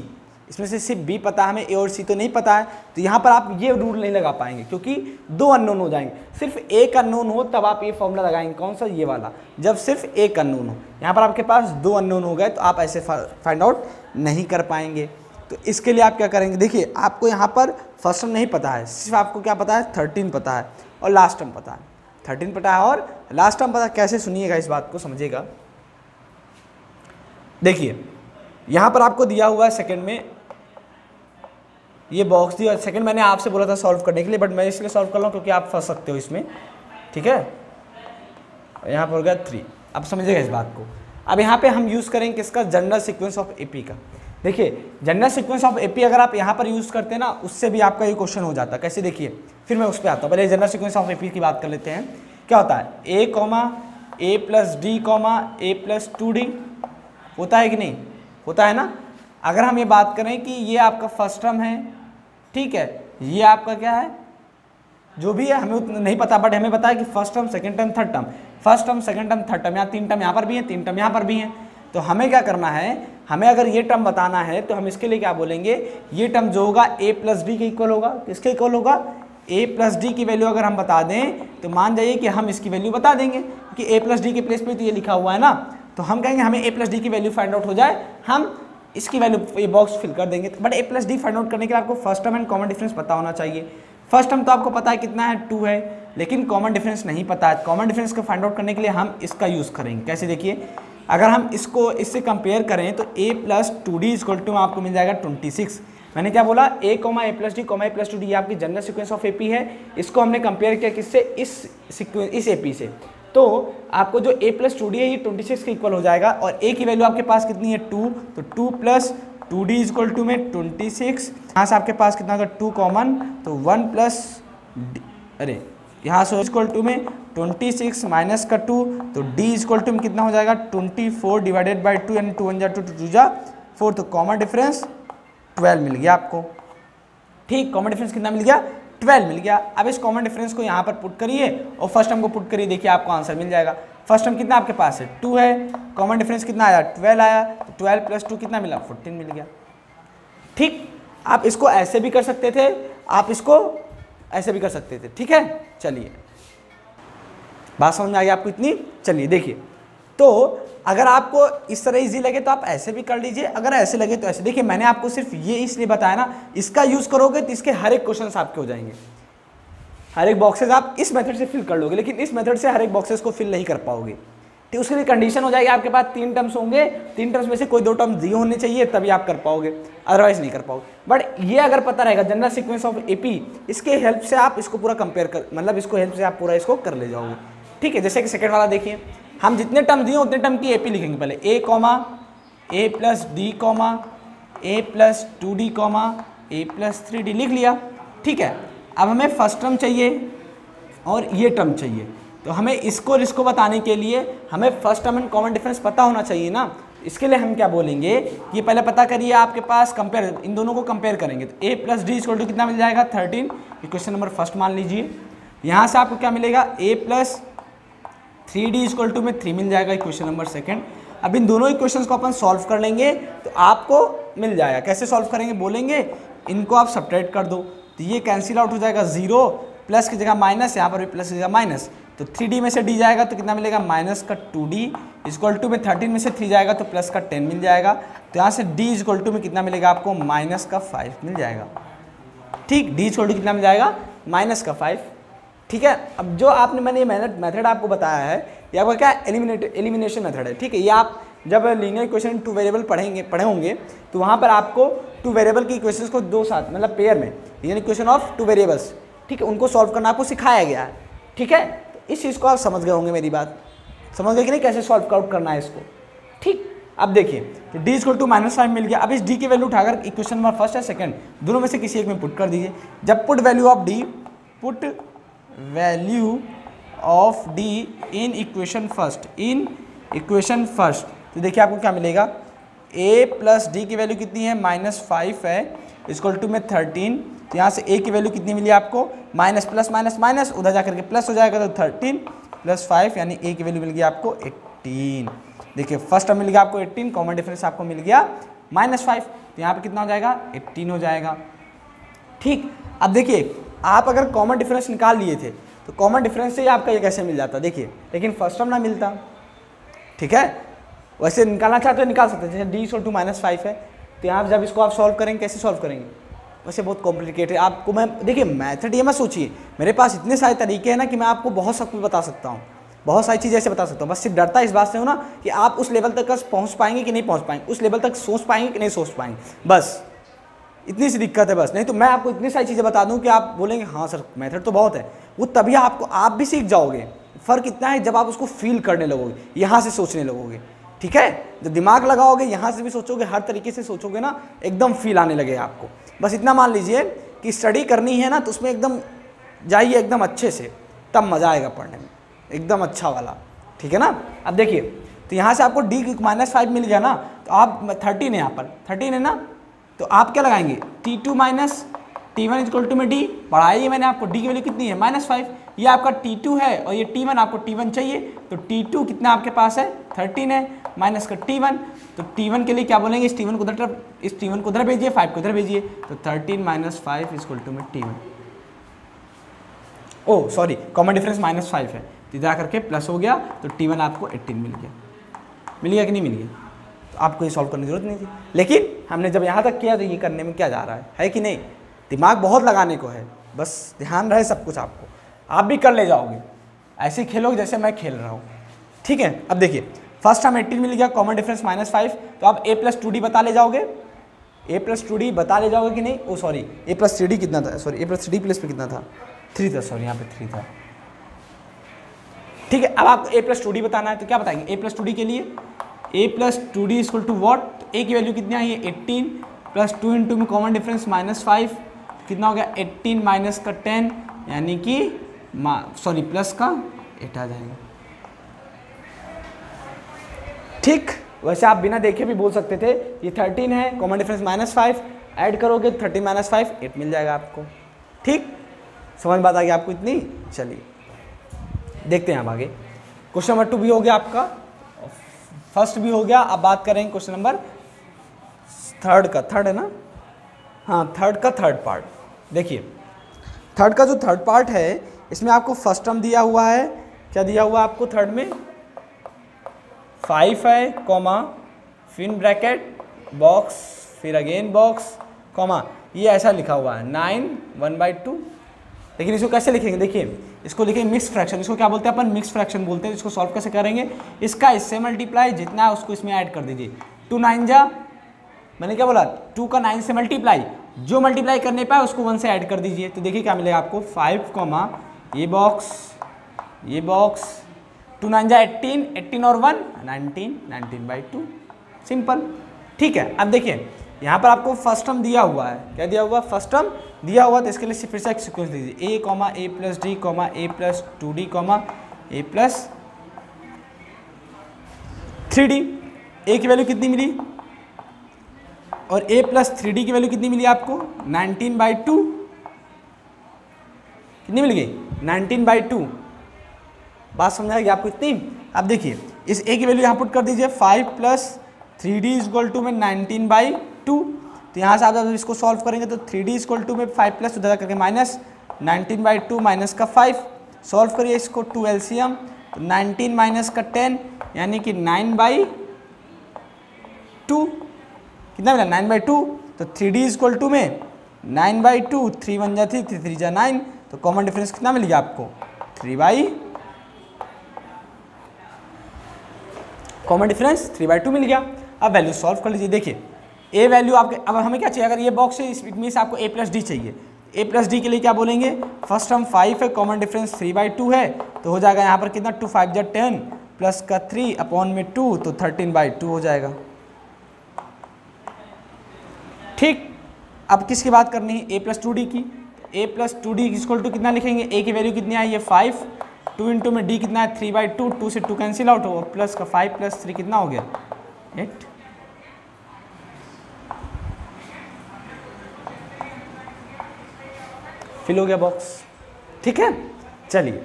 इसमें से सिर्फ B पता है हमें, A और C तो नहीं पता है, तो यहाँ पर आप ये रूल नहीं लगा पाएंगे क्योंकि 2 अननोन हो जाएंगे। सिर्फ एक अननोन हो तब आप ये फॉर्मूला लगाएंगे, कौन सा, ये वाला, जब सिर्फ एक अननोन हो। यहाँ पर आपके पास 2 अननोन हो गए तो आप ऐसे फाइंड आउट नहीं कर पाएंगे। तो इसके लिए आप क्या करेंगे, देखिए आपको यहाँ पर फर्स्ट टर्म नहीं पता है, सिर्फ आपको क्या पता है 13 पता है और लास्ट टर्म पता है, 13 पता है और लास्ट टर्म पता। कैसे, सुनिएगा इस बात को, समझिएगा। देखिए यहाँ पर आपको दिया हुआ है सेकंड में ये बॉक्स दिया, सेकंड मैंने आपसे बोला था सॉल्व करने के लिए, बट मैं इसलिए सॉल्व कर रहा हूँ क्योंकि आप फंस सकते हो इसमें, ठीक है। यहाँ पर हो गया 3, अब समझिएगा इस बात को। अब यहाँ पे हम यूज़ करेंगे किसका, जनरल सीक्वेंस ऑफ एपी का। देखिए जनरल सीक्वेंस ऑफ एपी अगर आप यहाँ पर यूज़ करते हैं ना, उससे भी आपका ये क्वेश्चन हो जाता है। कैसे, देखिए फिर मैं उस पर आता हूँ, पहले जनरल सीक्वेंस ऑफ एपी की बात कर लेते हैं। क्या होता है, A comma A plus D comma A plus 2D, होता है कि नहीं, होता है ना। अगर हम ये बात करें कि ये आपका फर्स्ट टर्म है, ठीक है, ये आपका क्या है, जो भी है हमें उतना नहीं पता, बट हमें पता है कि first term second term third term, first term second term third term, यहाँ 3 टर्म यहाँ पर भी है, 3 टर्म यहाँ पर भी हैं। तो हमें क्या करना है, हमें अगर ये टर्म बताना है तो हम इसके लिए क्या बोलेंगे, ये टर्म जो होगा A प्लस डी के इक्वल होगा। किसके इक्वल होगा, A प्लस डी की वैल्यू अगर हम बता दें तो मान जाइए कि हम इसकी वैल्यू बता देंगे कि A प्लस डी के प्लेस पे तो ये लिखा हुआ है ना, तो हम कहेंगे हमें A प्लस डी की वैल्यू फाइंड आउट हो जाए, हम इसकी वैल्यू ये बॉक्स फिल कर देंगे। But A plus D find out करने के लिए आपको first term and common difference पता होना चाहिए। फर्स्ट टर्म तो आपको पता है कितना है, 2 है, लेकिन कॉमन डिफरेंस नहीं पता है। कॉमन डिफरेंस को फाइंड आउट करने के लिए हम इसका यूज़ करेंगे। कैसे, देखिए अगर हम इसको इससे कंपेयर करें तो A plus 2D equal to आपको मिल जाएगा 26, मैंने क्या बोला, a comma A plus D comma A plus two D, ये आपकी जनरल सीक्वेंस ऑफ एपी है। इसको हमने कंपेयर किया किससे, इस एपी से। तो आपको जो a प्लस टू डी है ये 26 के इक्वल हो जाएगा, और a की वैल्यू आपके पास कितनी है 2, तो 2 प्लस 2d इक्वल टू में 26। यहाँ से आपके पास कितना होगा 2 कॉमन, तो 1 प्लस अरे यहाँ से इक्वल टू में 26 माइनस का 2, तो d इक्वल टू में कितना हो जाएगा 24 डिवाइडेड बाई 2, यानी 2 1 जा 2 2 जा 4, तो कॉमन डिफरेंस 12 मिल गया आपको। ठीक, कॉमन डिफरेंस कितना मिल गया 12 मिल गया। अब इस कॉमन डिफरेंस को यहाँ पर पुट करिए और फर्स्ट टर्म को पुट करिए, देखिए आपको आंसर मिल जाएगा। फर्स्ट टर्म कितना आपके पास है 2 है, कॉमन डिफरेंस कितना आया 12 आया, तो 12 प्लस 2 कितना मिला 14 मिल गया। ठीक, आप इसको ऐसे भी कर सकते थे, आप इसको ऐसे भी कर सकते थे। ठीक है, चलिए बात समझ में आ गई आपको इतनी। चलिए देखिए, तो अगर आपको इस तरह इजी लगे तो आप ऐसे भी कर लीजिए, अगर ऐसे लगे तो ऐसे। देखिए मैंने आपको सिर्फ ये इसलिए बताया ना, इसका यूज करोगे तो इसके हर एक क्वेश्चन आपके हो जाएंगे, हर एक बॉक्सेस आप इस मेथड से फिल कर लोगे, लेकिन इस मेथड से हर एक बॉक्सेस को फिल नहीं कर पाओगे। ठीक, उसके लिए कंडीशन हो जाएगी आपके पास 3 टर्म्स होंगे, 3 टर्म्स में से कोई 2 टर्म्स दिए होने चाहिए, तभी आप कर पाओगे, अदरवाइज नहीं कर पाओगे। बट ये अगर पता रहेगा जनरल सीक्वेंस ऑफ एपी, इसके हेल्प से आप इसको पूरा कंपेयर कर, मतलब इसको हेल्प से आप पूरा इसको कर ले जाओगे। ठीक है, जैसे कि सेकंड वाला देखिए, हम जितने टर्म दिए उतने टर्म की एपी लिखेंगे। पहले a comma A plus D comma A plus 2d comma A plus 3d लिख लिया। ठीक है, अब हमें फर्स्ट टर्म चाहिए और ये टर्म चाहिए, तो हमें इसको बताने के लिए हमें first term and common difference पता होना चाहिए ना। इसके लिए हम क्या बोलेंगे कि पहले पता करिए आपके पास, कंपेयर, इन दोनों को कंपेयर करेंगे, तो a plus D equal to कितना मिल जाएगा 13, क्वेश्चन नंबर फर्स्ट मान लीजिए। यहाँ से आपको क्या मिलेगा a plus 3d equal to में 3 मिल जाएगा, इक्वेशन नंबर सेकंड। अब इन दोनों इक्वेशंस को अपन सॉल्व कर लेंगे तो आपको मिल जाएगा। कैसे सॉल्व करेंगे बोलेंगे, इनको आप सब्ट्रैक्ट कर दो, तो ये कैंसिल आउट हो जाएगा 0, प्लस की जगह माइनस, यहाँ पर भी प्लस की जगह माइनस, तो 3d में से d जाएगा तो कितना मिलेगा माइनस का 2d इक्वल टू में 13 में से 3 जाएगा तो प्लस का 10 मिल जाएगा, तो यहाँ से d इक्वल टू में कितना मिलेगा आपको माइनस का 5 मिल जाएगा। ठीक, d इक्वल टू कितना मिल जाएगा माइनस का 5। ठीक है, अब जो आपने मैंने ये मेथड आपको बताया है, ये आपका क्या एलिमिनेशन मेथड है। ठीक है, ये आप जब लीनियर इक्वेशन 2 वेरिएबल पढ़े होंगे तो वहाँ पर आपको 2 वेरिएबल की इक्वेशंस को दो साथ, मतलब पेयर में, लीनियर इक्वेशन ऑफ 2 वेरिएबल्स, ठीक है, उनको सॉल्व करना आपको सिखाया गया है। ठीक है, तो इस चीज़ को आप समझ गए होंगे, मेरी बात समझ गए कि नहीं, कैसे सॉल्व आउट करना है इसको। ठीक, अब देखिए, तो d इक्वल टू -5 मिल गया। अब इस d की वैल्यू उठाकर इक्वेशन नंबर फर्स्ट या सेकंड दोनों में से किसी एक में पुट कर दीजिए। जब put value of d, put value of d in equation first, तो देखिए आपको क्या मिलेगा, a प्लस डी की वैल्यू कितनी है -5 है, इक्वल टू में 13, तो यहाँ से a की वैल्यू कितनी मिली आपको माइनस प्लस माइनस माइनस, उधर जा करके प्लस हो जाएगा, तो 13 प्लस 5 यानी a की वैल्यू मिल गया आपको 18। देखिए फर्स्ट टर्म मिल गया आपको 18, कॉमन डिफरेंस आपको मिल गया -5, तो यहाँ पे कितना हो जाएगा 18 हो जाएगा। ठीक, अब देखिए आप अगर कॉमन डिफरेंस निकाल लिए थे तो कॉमन डिफरेंस से ही आपका ये कैसे मिल जाता, देखिए, लेकिन फर्स्ट टर्म ना मिलता। ठीक है, वैसे निकालना चाहते हो निकाल सकते हैं, जैसे d इक्वल टू -5 है, तो यहाँ जब इसको आप सॉल्व करेंगे कैसे सॉल्व करेंगे, वैसे बहुत कॉम्प्लिकेटेड है। आपको मैं देखिए मैथड ये मत सोचिए, मेरे पास इतने सारे तरीके हैं ना कि मैं आपको बहुत सब कुछ बता सकता हूँ, बहुत सारी चीज़ें ऐसे बता सकता हूँ, बस सिर्फ डरता इस बात से हो ना कि आप उस लेवल तक पहुँच पाएंगे कि नहीं पहुँच पाएंगे, उस लेवल तक सोच पाएंगे कि नहीं सोच पाएंगे, बस इतनी सी दिक्कत है बस। नहीं तो मैं आपको इतनी सारी चीज़ें बता दूं कि आप बोलेंगे हाँ सर मेथड तो बहुत है, वो तभी आपको आप भी सीख जाओगे। फ़र्क इतना है जब आप उसको फील करने लगोगे, यहाँ से सोचने लगोगे। ठीक है, जब दिमाग लगाओगे यहाँ से भी सोचोगे, हर तरीके से सोचोगे ना, एकदम फील आने लगे आपको। बस इतना मान लीजिए कि स्टडी करनी है ना तो उसमें एकदम जाइए एकदम अच्छे से, तब मज़ा आएगा पढ़ने में, एकदम अच्छा वाला। ठीक है ना, अब देखिए तो यहाँ से आपको d -5 मिल गया ना, तो आप 13 है, यहाँ पर 13 है ना, तो आप क्या लगाएंगे t2 minus t1 equal to में d, पढ़ाई मैंने आपको, d की वैल्यू कितनी है -5, ये आपका t2 है और ये t1, आपको t1 चाहिए, तो t2 कितना आपके पास है 13 है, माइनस का t1, तो t1 के लिए क्या बोलेंगे, इस t1 को उधर भेजिए, 5 को उधर भेजिए, तो 13 - 5 इक्वल टू में t1। Oh sorry, common difference -5 है, तो इधर आकर के प्लस हो गया, तो t1 आपको 18 मिल गया कि नहीं मिल गया, तो आपको ये सॉल्व करने की जरूरत नहीं थी। लेकिन हमने जब यहाँ तक किया तो ये करने में क्या जा रहा है कि नहीं, दिमाग बहुत लगाने को है, बस ध्यान रहे सब कुछ आपको, आप भी कर ले जाओगे, ऐसे ही खेलोगे जैसे मैं खेल रहा हूँ। ठीक है, अब देखिए फर्स्ट हम 18 मिल गया, कॉमन डिफरेंस -5, तो आप a + 2d बता ले जाओगे, ए प्लस टू डी बता ले जाओगे कि नहीं? ओ सॉरी, ए प्लस थ्री डी कितना था, सॉरी ए प्लस थ्री डी प्लस पे कितना था, 3 था, सॉरी यहाँ पे 3 था। ठीक है, अब आपको ए प्लस टू डी बताना है तो क्या बताएंगे? ए प्लस टू डी के लिए A plus two D equal to what, A की वैल्यू कितनी आई है 18 प्लस 2 इंटू में कॉमन डिफरेंस -5 कितना हो गया 18 माइनस का 10 यानी कि सॉरी प्लस का 8 आ जाएगा। ठीक, वैसे आप बिना देखे भी बोल सकते थे ये 13 है, कॉमन डिफरेंस -5 ऐड करोगे 13 माइनस 5 8 मिल जाएगा आपको। ठीक, समझ बात आ गई आपको इतनी? चलिए देखते हैं अब आगे। क्वेश्चन नंबर 2 भी हो गया आपका, फर्स्ट भी हो गया। अब बात करेंगे क्वेश्चन नंबर 3 का, 3 है ना? हाँ, 3 का थर्ड पार्ट। देखिए 3 का जो थर्ड पार्ट है इसमें आपको फर्स्ट टर्म दिया हुआ है, क्या दिया हुआ है आपको थर्ड में? 5 है कॉमा फिर ब्रैकेट बॉक्स फिर अगेन बॉक्स कॉमा ये ऐसा लिखा हुआ है 9 1/2। लेकिन इसको कैसे लिखेंगे? देखिए इसको लिखेंगे मिक्स फ्रैक्शन। इसको क्या बोलते हैं अपन? मिक्स फ्रैक्शन बोलते हैं। इसको सॉल्व कैसे करेंगे? इसका इससे मल्टीप्लाई जितना है उसको इसमें ऐड कर दीजिए। 2 9 जा, मैंने क्या बोला 2 का 9 से मल्टीप्लाई, जो मल्टीप्लाई करने पाए उसको 1 से ऐड कर दीजिए। तो देखिए क्या मिलेगा आपको 5 कॉमा ये बॉक्स 2 9 जा 18 18 और 1 19 19/2 सिंपल। ठीक है, अब देखिए यहाँ पर आपको फर्स्ट टर्म दिया हुआ है, क्या दिया हुआ? फर्स्ट टर्म दिया हुआ, तो इसके लिए फिर से एक सीक्वेंस दीजिए ए कॉमा ए प्लस डी कॉमा ए प्लस 2d कॉमा ए प्लस 3d। ए की वैल्यू कितनी मिली और ए प्लस 3d की वैल्यू कितनी मिली आपको? 19/2 कितनी मिल गई? 19/2। बात समझ आएगी आपको इतनी? अब देखिए इस ए की वैल्यू यहाँ पुट कर दीजिए 5 प्लस 3d इक्वल टू में 19/2। तो यहाँ से आप जब इसको सॉल्व करेंगे तो 3d इक्वल टू में 5 प्लस उधर करके माइनस 19/2 माइनस का 5 सॉल्व करिए इसको 2 LCM तो 19 माइनस का 10 यानी कि 9/2 कितना मिला? 9/2। तो 3d इक्वल टू में 9/2 3 1 जा 3 3 3 जा 9 तो कॉमन डिफरेंस कितना मिल गया आपको? 3/2 मिल गया। अब वैल्यू सॉल्व कर लीजिए। देखिए ए वैल्यू आपके, अब हमें क्या चाहिए? अगर ये बॉक्स है इट मीन्स आपको ए प्लस डी चाहिए। ए प्लस डी के लिए क्या बोलेंगे? फर्स्ट टर्म 5 है, कॉमन डिफरेंस 3/2 है, तो हो जाएगा यहाँ पर कितना 2 5 जा 10 प्लस का 3 अपॉन में 2 तो 13/2 हो जाएगा। ठीक, अब किसकी बात करनी है? ए प्लस 2d की। ए प्लस 2d इक्वल टू कितना लिखेंगे? ए की वैल्यू कितनी आई है 5, 2 इंटू में डी कितना है 3/2, 2 से 2 कैंसिल आउट हो प्लस का 5 प्लस 3 कितना हो गया 8। फिल हो गया बॉक्स। ठीक है, चलिए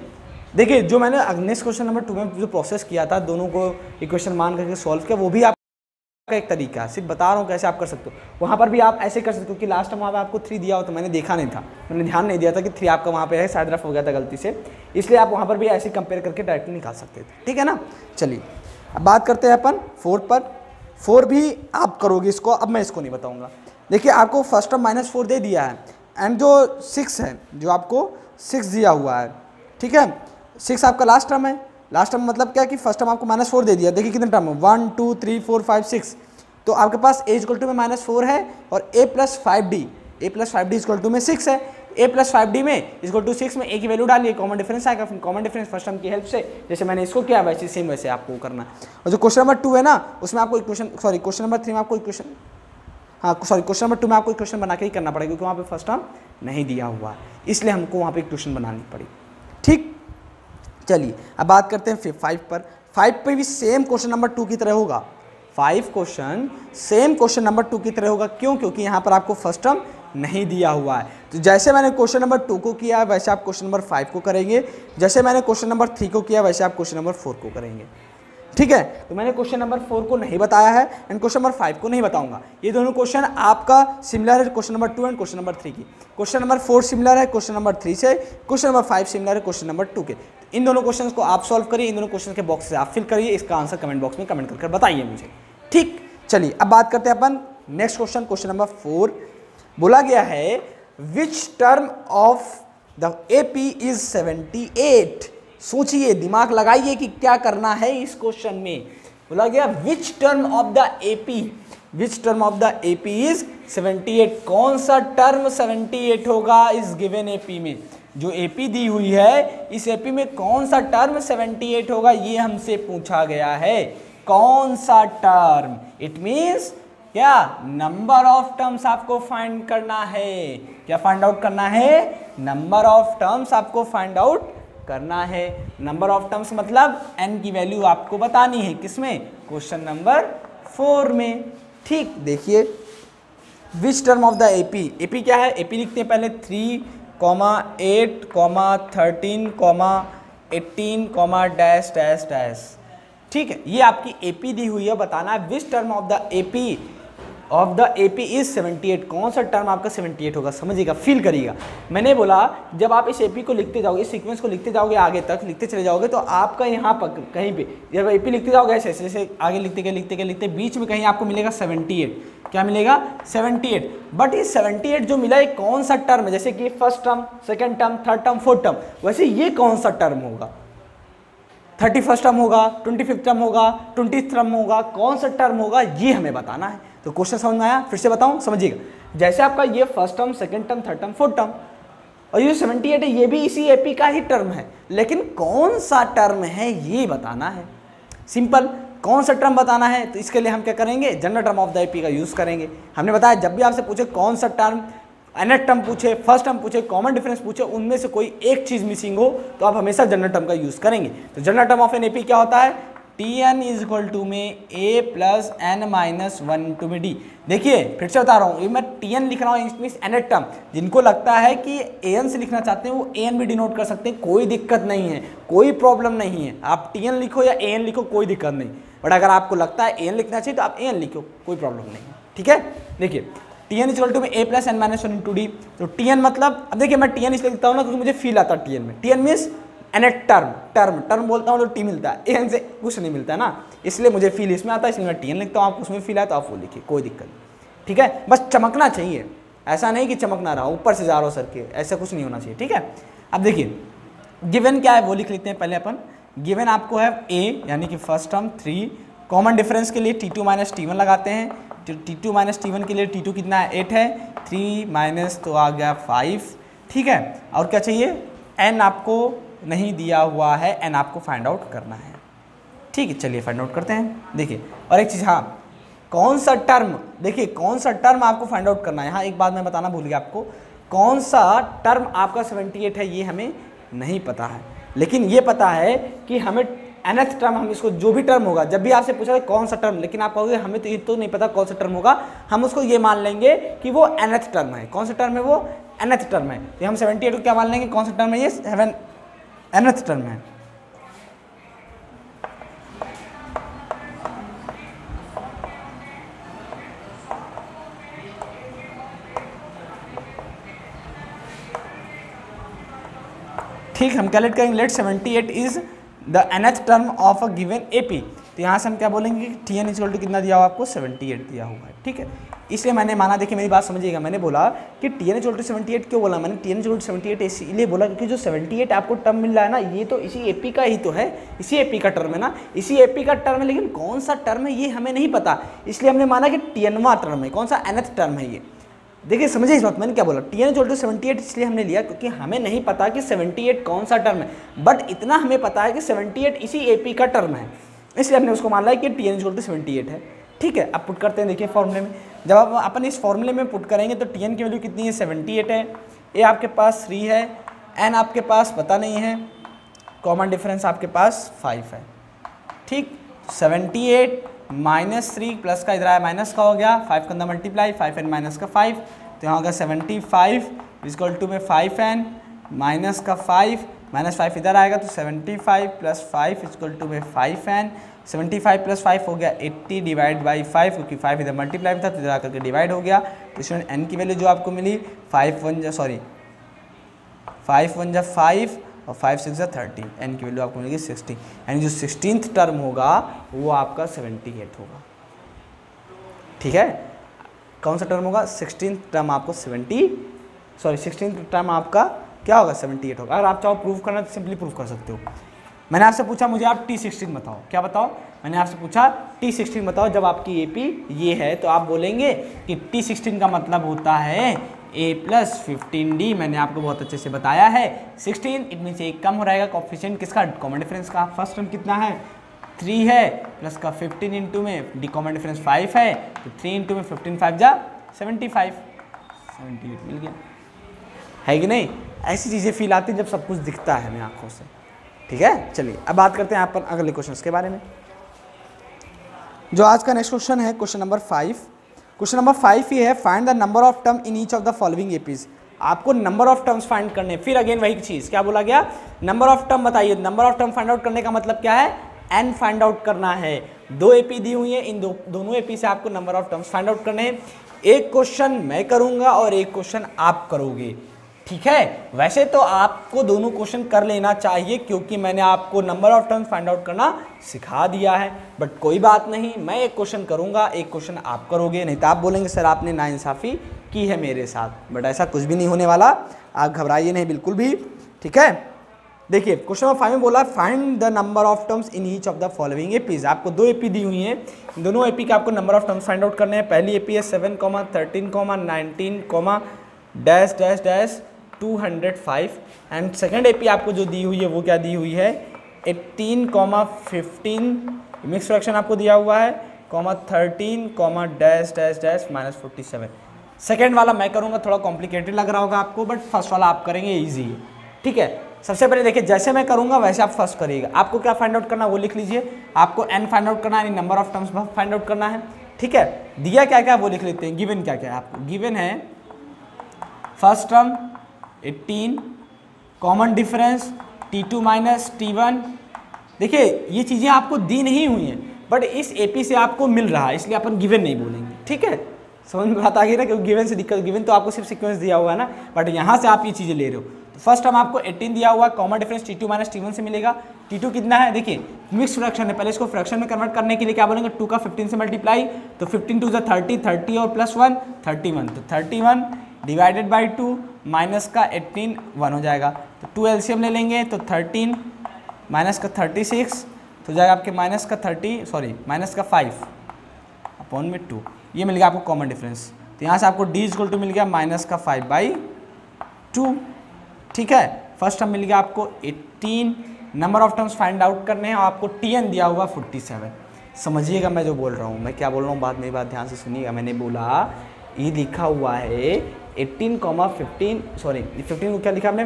देखिए जो मैंने नेक्स्ट क्वेश्चन नंबर 2 में जो प्रोसेस किया था, दोनों को इक्वेशन मान करके सॉल्व किया, वो भी आपका एक तरीका है, सिर्फ बता रहा हूँ कैसे आप कर सकते हो। वहाँ पर भी आप ऐसे कर सकते हो, क्योंकि लास्ट टाइम वहाँ पे आपको 3 दिया हो तो मैंने देखा नहीं था, मैंने ध्यान नहीं दिया था कि 3 आपका वहाँ पे है, शायद रफ हो गया था गलती से, इसलिए आप वहाँ पर भी ऐसे कंपेयर करके डायरेक्टली निकाल सकते थे। ठीक है ना? चलिए अब बात करते हैं अपन 4 पर। 4 भी आप करोगे इसको, अब मैं इसको नहीं बताऊँगा। देखिए आपको फर्स्ट टर्म -4 दे दिया है एंड जो 6 है, जो आपको 6 दिया हुआ है, ठीक है, 6 आपका लास्ट टर्म है। लास्ट टर्म मतलब क्या कि फर्स्ट टर्म आपको -4 दे दिया। देखिए कितने टर्म है 1 2 3 4 5 6, तो आपके पास a इक्वल टू में -4 है और a plus 5d equal to में 6 है। a प्लस 5d में इक्वल टू 6 में a की वैल्यू डालिए, कॉमन डिफरेंस आएगा, फिर कॉमन डिफरेंस फर्स्ट टर्म की हेल्प से जैसे मैंने इसको किया वैसे सेम वैसे आपको करना है। और जो क्वेश्चन नंबर 2 है ना, उसमें आपको क्वेश्चन नंबर 3 में आपको क्वेश्चन नंबर 2 में आपको इक्वेशन बना के ही करना पड़ेगा, क्योंकि वहाँ पे फर्स्ट टर्म नहीं दिया हुआ, इसलिए हमको वहाँ पे इक्वेशन बनानी पड़ी। ठीक, चलिए अब बात करते हैं फिर 5 पर। 5 पे भी सेम क्वेश्चन नंबर 2 की तरह होगा। 5 क्वेश्चन सेम क्वेश्चन नंबर 2 की तरह होगा। क्यों? क्योंकि यहाँ पर आपको फर्स्ट टर्म नहीं दिया हुआ है। तो जैसे मैंने क्वेश्चन नंबर 2 को किया वैसे आप क्वेश्चन नंबर 5 को करेंगे, जैसे मैंने क्वेश्चन नंबर 3 को किया वैसे आप क्वेश्चन नंबर 4 को करेंगे। ठीक है, तो मैंने क्वेश्चन नंबर 4 को नहीं बताया है एंड क्वेश्चन नंबर 5 को नहीं बताऊंगा। ये दोनों क्वेश्चन आपका सिमिलर है question number 2 and question number 3 की। क्वेश्चन नंबर 4 सिमिलर है क्वेश्चन नंबर 3 से, क्वेश्चन नंबर 5 सिमिलर है क्वेश्चन नंबर 2 के। इन दोनों क्वेश्चन को आप सॉल्व करिए, इन दोनों क्वेश्चन के बॉक्स से आप फिल करिए, इसका आंसर कमेंट बॉक्स में कमेंट करके बताइए मुझे। ठीक, चलिए अब बात करते हैं अपन नेक्स्ट क्वेश्चन। क्वेश्चन नंबर 4 बोला गया है which term of the AP is 78। सोचिए, दिमाग लगाइए कि क्या करना है इस क्वेश्चन में। बोला गया which term of the AP which term of the AP is 78, कौन सा टर्म 78 होगा इस गिवन एपी में, जो एपी दी हुई है इस एपी में कौन सा टर्म 78 होगा, ये हमसे पूछा गया है। कौन सा टर्म, इट मीन्स क्या, नंबर ऑफ टर्म्स आपको फाइंड करना है। क्या फाइंड आउट करना है, नंबर ऑफ टर्म्स आपको फाइंड आउट करना है। नंबर ऑफ टर्म्स मतलब n की वैल्यू आपको बतानी है, किसमें, क्वेश्चन नंबर 4 में। ठीक, देखिए which term of the AP, AP क्या है, एपी लिखते हैं पहले 3, 8, 13, 18, डैश डैश डैश। ठीक है, ये आपकी एपी दी हुई है, बताना है which term of the AP is 78, कौन सा टर्म आपका 78 होगा। समझिएगा, फील करिएगा। मैंने बोला जब आप इस एपी को लिखते जाओगे, इस सीक्वेंस को लिखते जाओगे, आगे तक लिखते चले जाओगे, तो आपका यहाँ पर कहीं पे जब एपी लिखते जाओगे ऐसे ऐसे आगे लिखते बीच में कहीं आपको मिलेगा 78। क्या मिलेगा, 78। बट ये 78 जो मिला, ये कौन सा टर्म है, जैसे कि first term, second term, third term, fourth term, वैसे ये कौन सा टर्म होगा, 31st टर्म होगा, 25th टर्म होगा, 20th टर्म होगा, कौन सा टर्म होगा, ये हमें बताना है। तो क्वेश्चन समझ में आया, फिर से बताऊं, समझिएगा। जैसे आपका ये first term, second term, third term, fourth term, और ये 78 है, ये भी इसी एपी का ही टर्म है, लेकिन कौन सा टर्म है ये बताना है। सिंपल, कौन सा टर्म बताना है, तो इसके लिए हम क्या करेंगे, general term of the AP का यूज करेंगे। हमने बताया जब भी आपसे पूछे कौन सा टर्म, nth टर्म पूछे, फर्स्ट टर्म पूछे, कॉमन डिफरेंस पूछे, उनमें से कोई एक चीज मिसिंग हो तो आप हमेशा जनरल टर्म का यूज करेंगे। तो general term of an AP क्या होता है, Tn इज इक्वल टू में a plus n minus 1 to में d। देखिए फिर से बता रहा हूँ, ये मैं Tn लिख रहा हूँ, मीन्स nth टर्म। जिनको लगता है कि an से लिखना चाहते हैं वो an भी डिनोट कर सकते हैं, कोई दिक्कत नहीं है, कोई प्रॉब्लम नहीं है। आप Tn लिखो या an लिखो, कोई दिक्कत नहीं। बट अगर आपको लगता है an लिखना चाहिए तो आप an लिखो, कोई प्रॉब्लम नहीं है। ठीक है, देखिए Tn इज इक्वल टू में a plus n minus 1 to d। तो Tn मतलब, अब देखिए मैं Tn इसलिए लिखता हूँ ना क्योंकि मुझे फील आता है Tn में। Tn मीन्स nth टर्म बोलता हूँ तो t मिलता है, an से कुछ नहीं मिलता है ना, इसलिए मुझे फील इसमें आता है, इसलिए मैं Tn लिखता हूँ। आपको उसमें फील आया तो आप वो लिखिए, कोई दिक्कत नहीं। ठीक है, बस चमकना चाहिए, ऐसा नहीं कि चमक ना रहा, ऊपर से जा रहा हो सर के, ऐसा कुछ नहीं होना चाहिए। ठीक है, अब देखिए गिवन क्या है वो लिख लेते हैं पहले अपन। गिवन आपको है a यानी कि फर्स्ट टर्म 3, कॉमन डिफरेंस के लिए T2 माइनस T1 लगाते हैं। T2 माइनस T1 के लिए T2 कितना है, 8 है, 3 माइनस तो आ गया 5। ठीक है, और क्या चाहिए, n आपको नहीं दिया हुआ है, n आपको फाइंड आउट करना है। ठीक है, चलिए फाइंड आउट करते हैं। देखिए और एक चीज़, हाँ कौन सा टर्म, देखिए कौन सा टर्म आपको फाइंड आउट करना है। यहाँ एक बात मैं बताना भूल गया आपको, कौन सा टर्म आपका 78 है ये हमें नहीं पता है, लेकिन ये पता है कि हमें nth टर्म, हम इसको जो भी टर्म होगा, जब भी आपसे पूछा कौन सा टर्म, लेकिन आप कहोगे हमें तो ये तो नहीं पता कौन सा टर्म होगा, हम उसको ये मान लेंगे कि वो nth टर्म है। कौन सा टर्म है, वो nth टर्म है। तो हम 78 को क्या मान लेंगे, कौन सा टर्म है, ये nth टर्म है। ठीक, हम कैलकुलेट करेंगे, let 78 is the nth term of a given AP. तो यहाँ से हम क्या बोलेंगे कि Tn इक्वल टू कितना दिया हुआ आपको, 78 दिया हुआ है। ठीक है, इसलिए मैंने माना, देखिए मेरी बात समझिएगा, मैंने बोला कि Tn इक्वल टू 78 क्यों बोला, मैंने Tn इक्वल टू 78 इसलिए बोला क्योंकि जो 78 आपको टर्म मिल रहा है ना, ये तो इसी एपी का ही तो है, इसी एपी का टर्म है ना, इसी एपी का टर्म है, लेकिन कौन सा टर्म है ये हमें नहीं पता, इसलिए हमने माना कि Tnवां टर्म है। कौन सा, nth टर्म है ये। देखिए समझिए इस बात, मैंने क्या बोला, Tn इक्वल टू 78 इसलिए हमने लिया क्योंकि हमें नहीं पता कि 78 कौन सा टर्म है, बट इतना हमें पता है कि 78 इसी एपी का टर्म है, इसलिए हमने उसको मान लिया कि Tn इक्वल टू 78 है। ठीक है, अब पुट करते हैं, देखिए फॉर्मूले में, जब आप अपन इस फॉर्मूले में पुट करेंगे तो Tn की वैल्यू कितनी है, 78 है, a आपके पास 3 है, n आपके पास पता नहीं है, कॉमन डिफरेंस आपके पास 5 है। ठीक, 78 माइनस 3 प्लस का इधर आया माइनस का हो गया, 5 का अंदर मल्टीप्लाई, 5n माइनस का 5, तो यहाँ होगा 75 इक्वल टू में 5n माइनस का 5, माइनस 5 इधर आएगा तो 75 प्लस 5 इक्वल टू में 5n, 75 प्लस 5 हो गया 80 डिवाइड बाई 5, क्योंकि 5 इधर मल्टीप्लाई में था तो इधर आकर के डिवाइड हो गया। तो इसमें n की वैल्यू जो आपको मिली 5 1 जा 5 और 5 6 जा 30, n की वैल्यू आपको मिलेगी 60, यानी जो 16th टर्म होगा वो आपका 78 होगा। ठीक है, कौन सा टर्म होगा, 16th टर्म आपको 16th टर्म आपका क्या होगा, 78 होगा। अगर आप चाहो प्रूव करना तो सिंपली प्रूव कर सकते हो। मैंने आपसे पूछा मुझे आप T16 बताओ, क्या बताओ, मैंने आपसे पूछा T16 बताओ। जब आपकी AP ये है तो आप बोलेंगे कि T16 का मतलब होता है A + 15D। मैंने आपको बहुत अच्छे से बताया है 16, इट मीन्स एक कम हो रहेगा कोएफिशिएंट किसका, कॉमन डिफरेंस का। फर्स्ट टर्म कितना है 3 है, प्लस का 15 इंटू में डी कॉमन डिफरेंस 5 है, तो 3 इंटू में 15 5 जा 75, 78 मिल गया, है कि नहीं। ऐसी चीज़ें फील आती हैं जब सब कुछ दिखता है हमें आंखों से। ठीक है, चलिए अब बात करते हैं अपन अगले क्वेश्चन के बारे में। जो आज का नेक्स्ट क्वेश्चन है क्वेश्चन नंबर 5। क्वेश्चन नंबर 5 ये है, find the number of term in each of the following APs. आपको नंबर ऑफ टर्म्स फाइंड करने, फिर अगेन वही चीज़, क्या बोला गया, नंबर ऑफ टर्म बताइए। Number of term find out करने का मतलब क्या है, एन फाइंड आउट करना है। 2 एपी दी हुई है, इन दोनों एपी से आपको number of terms find out करने हैं। एक क्वेश्चन मैं करूंगा और एक क्वेश्चन आप करोगे, ठीक है। वैसे तो आपको दोनों क्वेश्चन कर लेना चाहिए क्योंकि मैंने आपको number of terms find out करना सिखा दिया है, बट कोई बात नहीं, मैं एक क्वेश्चन करूंगा, एक क्वेश्चन आप करोगे। नहीं तो आप बोलेंगे सर आपने नाइंसाफ़ी की है मेरे साथ, बट ऐसा कुछ भी नहीं होने वाला, आप घबराइए नहीं बिल्कुल भी, ठीक है। देखिए क्वेश्चन नंबर 5 में बोला find the number of terms in each of the following APs. आपको 2 एपी दी हुई हैं, दोनों एपी का आपको number of terms find out करने हैं। पहली एपी है 7, 13, 19, dash dash dash 205 and second AP आपको जो दी हुई है वो क्या दी हुई है 18, 15 मिक्स फ्रैक्शन आपको दिया हुआ है, 13, डैश डैश डैश -47। सेकेंड वाला मैं करूँगा, थोड़ा कॉम्प्लिकेटेड लग रहा होगा आपको, बट फर्स्ट वाला आप करेंगे ईजी है, ठीक है। सबसे पहले देखिए जैसे मैं करूंगा वैसे आप फर्स्ट करिएगा। आपको क्या फाइंड आउट करना है वो लिख लीजिए, आपको n फाइंड आउट करना है, यानी number of terms find out करना है, ठीक है। दिया क्या क्या वो लिख लेते हैं, गिवन क्या क्या है आपको, गिवन है first term 18, common difference T2 - T1। देखिए ये चीज़ें आपको दी नहीं हुई हैं, बट इस एपी से आपको मिल रहा है, इसलिए अपन गिवन नहीं बोलेंगे, ठीक है। समझ में बात आ गई ना, क्योंकि गिवन से दिक्कत, गिवन तो आपको सिर्फ सीक्वेंस दिया हुआ है ना, बट यहाँ से आप ये चीज़ें ले रहे हो। तो फर्स्ट टर्म आपको 18 दिया हुआ है, कॉमन डिफरेंस T2 - T1 से मिलेगा। T2 कितना है, देखिए मिक्स फ्रैक्शन है, पहले इसको फ्रैक्शन में कन्वर्ट करने के लिए क्या बोलेंगे, 2 का 15 से मल्टीप्लाई, तो 15 2 30, 30 और +1 31, तो 31 डिवाइडेड बाई 2 माइनस का 18 1 हो जाएगा। तो 2 एलसीएम ले लेंगे तो 13 माइनस का 36 तो जाएगा आपके माइनस का 5 अपॉन में 2, ये मिल गया आपको कॉमन डिफरेंस। तो यहाँ से आपको D = मिल गया -5/2, ठीक है। फर्स्ट टर्म मिल गया आपको 18, number of terms find out करने हैं और आपको TN दिया हुआ 47। समझिएगा मैं जो बोल रहा हूँ, मैं क्या बोल रहा हूँ, बात मेरी बात ध्यान से सुनिएगा। मैंने बोला ये लिखा हुआ है 18, 15 को क्या लिखा हमने,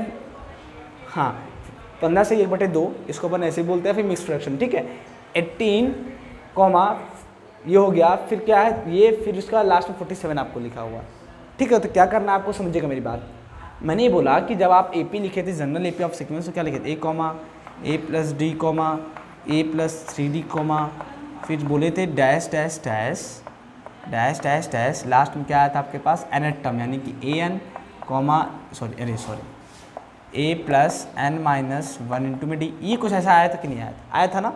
हाँ 15 से 1/2, इसको अपन ऐसे बोलते हैं, फिर मिक्स फ्रैक्शन, ठीक है। 18, ये हो गया, फिर क्या है ये, फिर इसका लास्ट में 47 आपको लिखा हुआ, ठीक है। तो क्या करना है आपको, समझिएगा मेरी बात। मैंने ये बोला कि जब आप एपी लिखे थे, जनरल एपी ऑफ सीक्वेंस, तो क्या लिखे थे A, A + D, A + 3D, फिर बोले थे dash dash dash dash dash dash, last में क्या आया था आपके पास nth टर्म, यानी कि AN, A + n - 1 इंटू में D। ये कुछ ऐसा आया था कि नहीं आया था, आया था ना।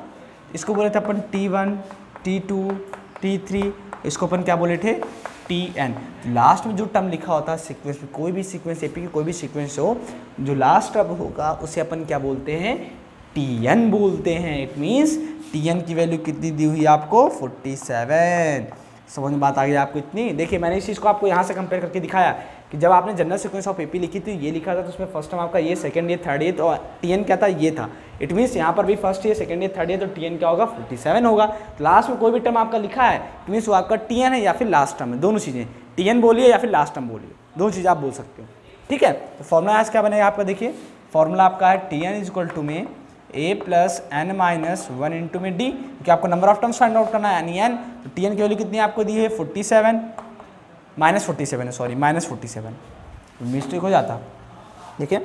इसको बोले थे अपन T1, T2, T3, इसको अपन क्या बोले थे TN। लास्ट में जो टर्म लिखा होता है सीक्वेंस में, कोई भी सीक्वेंस एपी की कोई भी सीक्वेंस हो, जो लास्ट टर्म होगा उसे अपन क्या बोलते हैं TN बोलते हैं। इट मीन्स TN की वैल्यू कितनी दी हुई है आपको 47। समझ में बात आ गई आपको इतनी। देखिए मैंने इस चीज़ को आपको यहाँ से कंपेयर करके दिखाया कि जब आपने जनरल सीक्वेंस ऑफ एपी लिखी थी, ये लिखा था, तो उसमें फर्स्ट टर्म आपका ये, सेकंड ये, थर्ड ये, तो TN क्या था, ये था। इट मीन्स यहाँ पर भी फर्स्ट ये, सेकंड ये, थर्ड ये, तो TN क्या होगा 47 होगा। तो लास्ट में कोई भी टर्म आपका लिखा है, इट मीन्स वो आपका TN है या फिर लास्ट टर्म है, दोनों चीज़ें, TN बोलिए या फिर लास्ट टर्म बोलिए, दोनों चीज़ें आप बोल सकते हो, ठीक है। तो फॉर्मूला आज क्या बनेगा आपका, देखिए फॉर्मूला आपका है TN = में A + n - 1 इंटू में D, क्योंकि आपको number of terms find out करना है यानी n। तो TN की वैल्यू कितनी आपको दी है 47 -47 मिस्टेक हो जाता, देखिए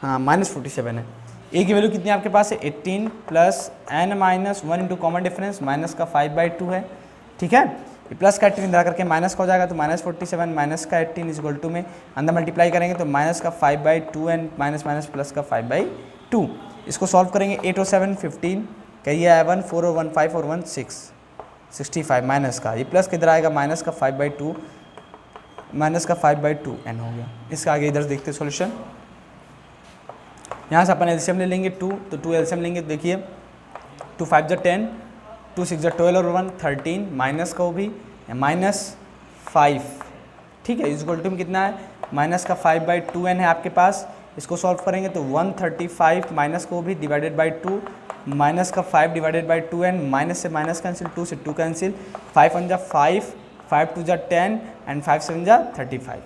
हाँ -47 है। A की वैल्यू कितनी आपके पास है 18 + n - 1 into common difference minus का 5/2 है, ठीक है। प्लस का 18 इधर करके माइनस का हो जाएगा, तो -47 माइनस का 18 = में अंदर मल्टीप्लाई करेंगे तो माइनस का 5/2 एंड माइनस प्लस का 5/2। इसको सॉल्व करेंगे 8 और 7 15, कहिए आया 1 4 और 1 5 और 1 6 65 माइनस का, ये प्लस किधर आएगा माइनस का 5/2 n हो गया। इसका आगे इधर देखते सॉल्यूशन। यहाँ से अपन एलसीएम ले लेंगे 2, तो 2 एलसीएम लेंगे, देखिए 2 5 जा 10, 2 6 जा 12 और 1 13, माइनस का वो भी -5, ठीक है, इज इक्वल टू में कितना है, माइनस का 5/2n है आपके पास। इसको सॉल्व करेंगे तो 135 माइनस को भी डिवाइडेड बाई 2, माइनस का 5 डिवाइडेड बाई 2n, माइनस से माइनस कैंसिल, 2 से 2 कैंसिल, 5 1 जा 5, 5 2 जा 10 एंड 5 7 जा 35।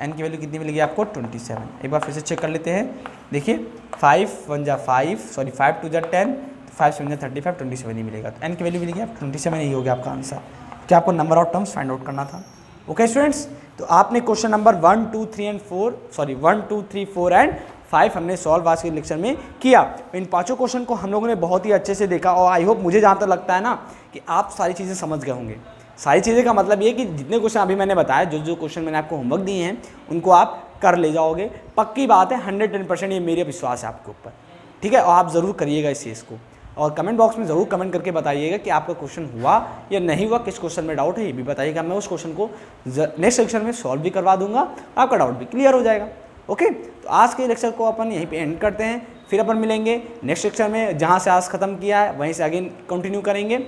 n की वैल्यू कितनी मिलेगी आपको 27। एक बार फिर से चेक कर लेते हैं, देखिए 5 1 जा 5 सॉरी 5 2 जा 10, 5 7 जा 35, 27 ही मिलेगा। तो n की वैल्यू मिलेगी आप 27 ही हो गया आपका आंसर। क्या आपको number of terms find out करना था। ओके स्टूडेंट्स, तो आपने question number 1 2 3 and 4 sorry 1 2 3 4 and 5 हमने सॉल्व आज के लेक्चर में किया। इन पांचों क्वेश्चन को हम लोगों ने बहुत ही अच्छे से देखा और आई होप मुझे जहाँ तक लगता है ना कि आप सारी चीज़ें समझ गए होंगे। सारी चीज़ें का मतलब ये कि जितने क्वेश्चन अभी मैंने बताया, जो क्वेश्चन मैंने आपको होमवर्क दिए हैं उनको आप कर ले जाओगे, पक्की बात है, 110% ये मेरा विश्वास है आपके ऊपर, ठीक है। और आप ज़रूर करिएगा इस चीज़ को, और कमेंट बॉक्स में ज़रूर कमेंट करके बताइएगा कि आपका क्वेश्चन हुआ या नहीं हुआ, किस क्वेश्चन में डाउट है ये भी बताइएगा। मैं उस क्वेश्चन को नेक्स्ट सेक्शन में सॉल्व भी करवा दूंगा, आपका डाउट भी क्लियर हो जाएगा। ओके, तो आज के लेक्चर को अपन यहीं पे एंड करते हैं, फिर अपन मिलेंगे नेक्स्ट सेक्शन में, जहाँ से आज खत्म किया है वहीं से अगेन कंटिन्यू करेंगे।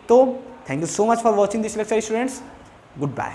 तो thank you so much for watching this lecture students, good bye.